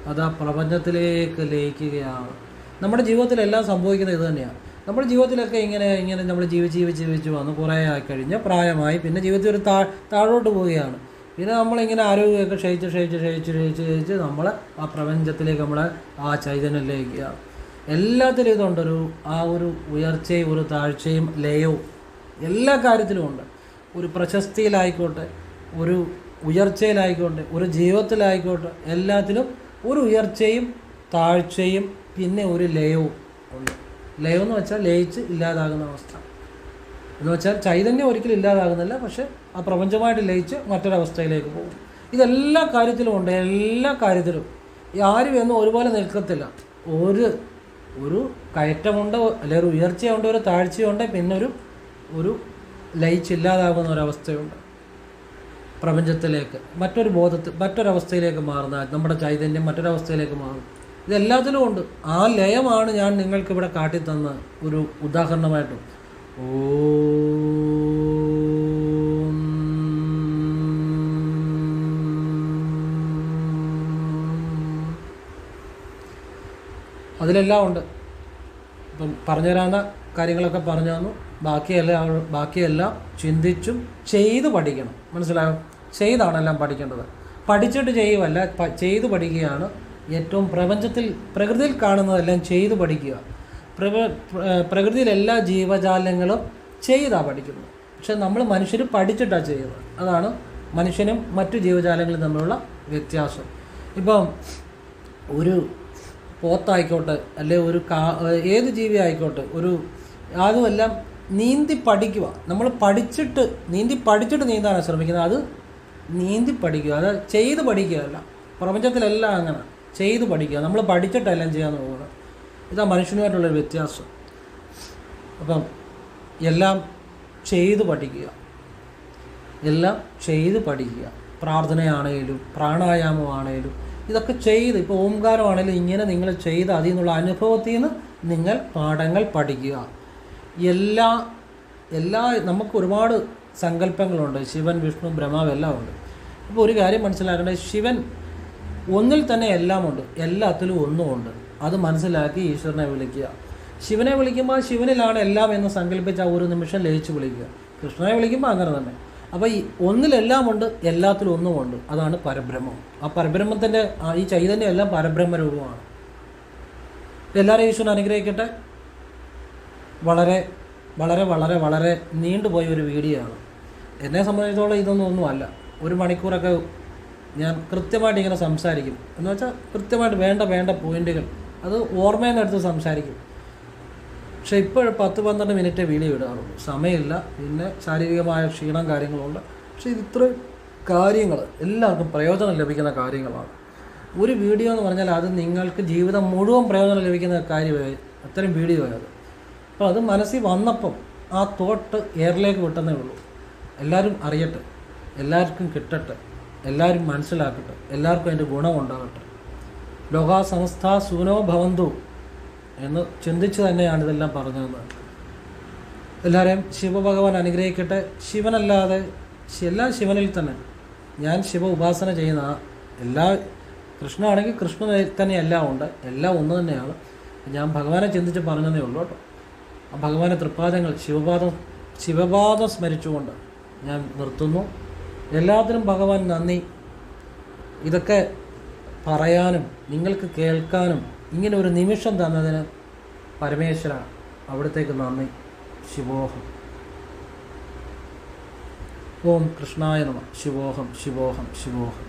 അത് ആ പ്രപഞ്ചത്തിലേക്ക് ലയിക്കുകയാണ്. നമ്മുടെ ജീവിതത്തിലെല്ലാം സംഭവിക്കുന്നത് ഇത് തന്നെയാണ്. നമ്മുടെ ജീവിതത്തിലൊക്കെ ഇങ്ങനെ നമ്മൾ ജീവിച്ച് വന്ന് കുറേ ആയി കഴിഞ്ഞ് പ്രായമായി പിന്നെ ജീവിതത്തിൽ ഒരു താഴോട്ട് പോവുകയാണ്. പിന്നെ നമ്മളിങ്ങനെ ആരോഗ്യമൊക്കെ ക്ഷയിച്ച് നമ്മൾ ആ പ്രപഞ്ചത്തിലേക്ക് നമ്മൾ ആ ചൈതന്യം ലയിക്കുകയാണ്. എല്ലാത്തിലും ഇതുണ്ടൊരു ആ ഒരു ഉയർച്ചയും ഒരു താഴ്ചയും ലയവും എല്ലാ കാര്യത്തിലും ഉണ്ട്. ഒരു പ്രശസ്തിയിലായിക്കോട്ടെ, ഒരു ഉയർച്ചയിലായിക്കോട്ടെ, ഒരു ജീവിതത്തിലായിക്കോട്ടെ, എല്ലാത്തിലും ഒരു ഉയർച്ചയും താഴ്ചയും പിന്നെ ഒരു ലയവും ഉണ്ട്. ലയം എന്ന് വെച്ചാൽ ലയിച്ച് ഇല്ലാതാകുന്ന അവസ്ഥ എന്ന് വെച്ചാൽ ചൈതന്യം ഒരിക്കലും ഇല്ലാതാകുന്നില്ല, പക്ഷെ ആ പ്രപഞ്ചമായിട്ട് ലയിച്ച് മറ്റൊരവസ്ഥയിലേക്ക് പോകും. ഇതെല്ലാ കാര്യത്തിലും ഉണ്ട്. എല്ലാ കാര്യത്തിലും ആരും എന്നും ഒരുപോലെ നിൽക്കത്തില്ല. ഒരു കയറ്റമുണ്ട്, അല്ലെങ്കിൽ ഒരു ഉയർച്ചയുണ്ട്, ഒരു താഴ്ചയുണ്ട്, പിന്നെ ഒരു ലയിച്ചില്ലാതാകുന്ന ഒരവസ്ഥയുണ്ട്. പ്രപഞ്ചത്തിലേക്ക് മറ്റൊരവസ്ഥയിലേക്ക് മാറുന്ന നമ്മുടെ ചൈതന്യം മറ്റൊരവസ്ഥയിലേക്ക് മാറും. ഇതെല്ലാത്തിലും ഉണ്ട്. ആ ലയമാണ് ഞാൻ നിങ്ങൾക്കിവിടെ കാട്ടിത്തന്ന ഒരു ഉദാഹരണമായിട്ടും. അതിലെല്ലാം ഉണ്ട്. ഇപ്പം പറഞ്ഞുതരാവുന്ന കാര്യങ്ങളൊക്കെ പറഞ്ഞു തന്നു. ബാക്കിയെല്ലാം ചിന്തിച്ചും ചെയ്ത് പഠിക്കണം. മനസ്സിലായോ? ചെയ്താണ് എല്ലാം പഠിക്കേണ്ടത്. പഠിച്ചിട്ട് ചെയ്യുമല്ല, ചെയ്ത് പഠിക്കുകയാണ് ഏറ്റവും പ്രകൃതിയിൽ കാണുന്നതെല്ലാം ചെയ്ത് പഠിക്കുക. പ്രകൃതിയിൽ എല്ലാ ജീവജാലങ്ങളും ചെയ്താണ് പഠിക്കുന്നത്. പക്ഷെ നമ്മൾ മനുഷ്യർ പഠിച്ചിട്ടാണ് ചെയ്യുന്നത്. അതാണ് മനുഷ്യനും മറ്റു ജീവജാലങ്ങളും തമ്മിലുള്ള വ്യത്യാസം. ഇപ്പം ഒരു പോത്തായിക്കോട്ടെ, അല്ലെ ഒരു ഏത് ജീവി ആയിക്കോട്ടെ, അതുമെല്ലാം നീന്തി പഠിക്കുക. നമ്മൾ നീന്തി പഠിച്ചിട്ട് നീന്താനാണ് ശ്രമിക്കുന്നത്. അത് നീന്തി പഠിക്കുക, അത് ചെയ്ത് പഠിക്കുകയല്ല. പ്രപഞ്ചത്തിലെല്ലാം അങ്ങനെ ചെയ്ത് പഠിക്കുക. നമ്മൾ പഠിച്ചിട്ടെല്ലാം ചെയ്യാൻ പോകുന്നത്. ഇതാ മനുഷ്യനുമായിട്ടുള്ളൊരു വ്യത്യാസം. അപ്പം എല്ലാം ചെയ്ത് പഠിക്കുക, എല്ലാം ചെയ്ത് പഠിക്കുക. പ്രാർത്ഥനയാണേലും പ്രാണായാമമാണേലും ഇതൊക്കെ ചെയ്ത്, ഇപ്പോൾ ഓംകാരമാണേലും ഇങ്ങനെ നിങ്ങൾ ചെയ്ത് അതിൽ നിന്നുള്ള അനുഭവത്തിൽ നിന്ന് നിങ്ങൾ പാഠങ്ങൾ പഠിക്കുക. എല്ലാ നമുക്ക് ഒരുപാട് സങ്കല്പങ്ങളുണ്ട്. ശിവൻ, വിഷ്ണു, ബ്രഹ്മാവ് എല്ലാം ഉണ്ട്. അപ്പോൾ ഒരു കാര്യം മനസ്സിലാക്കേണ്ടത്, ശിവൻ ഒന്നിൽ തന്നെ എല്ലാമുണ്ട്, എല്ലാത്തിലും ഒന്നുമുണ്ട്. അത് മനസ്സിലാക്കി ഈശ്വരനെ വിളിക്കുക. ശിവനെ വിളിക്കുമ്പോൾ ശിവനിലാണ് എല്ലാം എന്ന് സങ്കല്പിച്ച് ഒരു നിമിഷം ലയിച്ച് വിളിക്കുക. കൃഷ്ണനെ വിളിക്കുമ്പോൾ അങ്ങനെ തന്നെ. അപ്പോൾ ഈ ഒന്നിലെല്ലാം ഉണ്ട്, എല്ലാത്തിലും ഒന്നുമുണ്ട്. അതാണ് പരബ്രഹ്മം. ആ പരബ്രഹ്മത്തിൻ്റെ ഈ ചൈതന്യം എല്ലാം പരബ്രഹ്മ രൂപമാണ്. എല്ലാവരും ഈശ്വരൻ അനുഗ്രഹിക്കട്ടെ. വളരെ വളരെ വളരെ വളരെ നീണ്ടുപോയ ഒരു വീഡിയോ ആണ്. എന്നെ സംബന്ധിച്ചിടത്തോളം ഒന്നുമല്ല. 1 മണിക്കൂറൊക്കെ ഞാൻ കൃത്യമായിട്ട് ഇങ്ങനെ സംസാരിക്കും. എന്ന് വെച്ചാൽ കൃത്യമായിട്ട് വേണ്ട പോയിന്റുകൾ അത് ഓർമ്മയിൽ നിന്ന് എടുത്ത് സംസാരിക്കും. പക്ഷെ ഇപ്പോൾ 10-12 മിനിറ്റ് വീഡിയോ ഇടാറുള്ളൂ. സമയമില്ല, പിന്നെ ശാരീരികമായ ക്ഷീണം കാര്യങ്ങളുണ്ട്. പക്ഷേ ഇത്രയും കാര്യങ്ങൾ എല്ലാവർക്കും പ്രയോജനം ലഭിക്കുന്ന കാര്യങ്ങളാണ്. ഒരു വീഡിയോ എന്ന് പറഞ്ഞാൽ അത് നിങ്ങൾക്ക് ജീവിതം മുഴുവൻ പ്രയോജനം ലഭിക്കുന്ന കാര്യമായി അത്രയും വീഡിയോ ആയത്. അപ്പോൾ അത് മനസ്സിൽ വന്നപ്പം ആ തോട്ട് എയറിലേക്ക് വിട്ടെന്നേ ഉള്ളൂ. എല്ലാവരും അറിയട്ടെ, എല്ലാവർക്കും കിട്ടട്ടെ, എല്ലാവരും മനസ്സിലാക്കട്ടെ, എല്ലാവർക്കും അതിൻ്റെ ഗുണമുണ്ടാകട്ടെ. ലോകാ സമസ്ത സുഖനോ ഭവന്തു എന്ന് ചിന്തിച്ച് തന്നെയാണ് ഇതെല്ലാം പറഞ്ഞതെന്ന്. എല്ലാവരെയും ശിവഭഗവാൻ അനുഗ്രഹിക്കട്ടെ. ശിവനല്ലാതെ എല്ലാം ശിവനിൽ തന്നെ. ഞാൻ ശിവ ഉപാസന ചെയ്യുന്ന കൃഷ്ണ ആണെങ്കിൽ കൃഷ്ണ തന്നെ എല്ലാം ഉണ്ട്, എല്ലാം ഒന്ന് തന്നെയാണ്. ഞാൻ ഭഗവാനെ ചിന്തിച്ച് പറഞ്ഞതേ ഉള്ളൂ കേട്ടോ. ആ ഭഗവാന്റെ തൃപ്പാദങ്ങൾ ശിവപാദം സ്മരിച്ചുകൊണ്ട് ഞാൻ നിർത്തുന്നു. എല്ലാത്തിനും ഭഗവാൻ നന്ദി. ഇതൊക്കെ പറയാനും നിങ്ങൾക്ക് കേൾക്കാനും ഇങ്ങനെ ഒരു നിമിഷം തന്നതിന് പരമേശ്വര അവിടത്തേക്ക് നന്ദി. ശിവോഹം. ഓം കൃഷ്ണായ നമഃ. ശിവോഹം ശിവോഹം ശിവോഹം.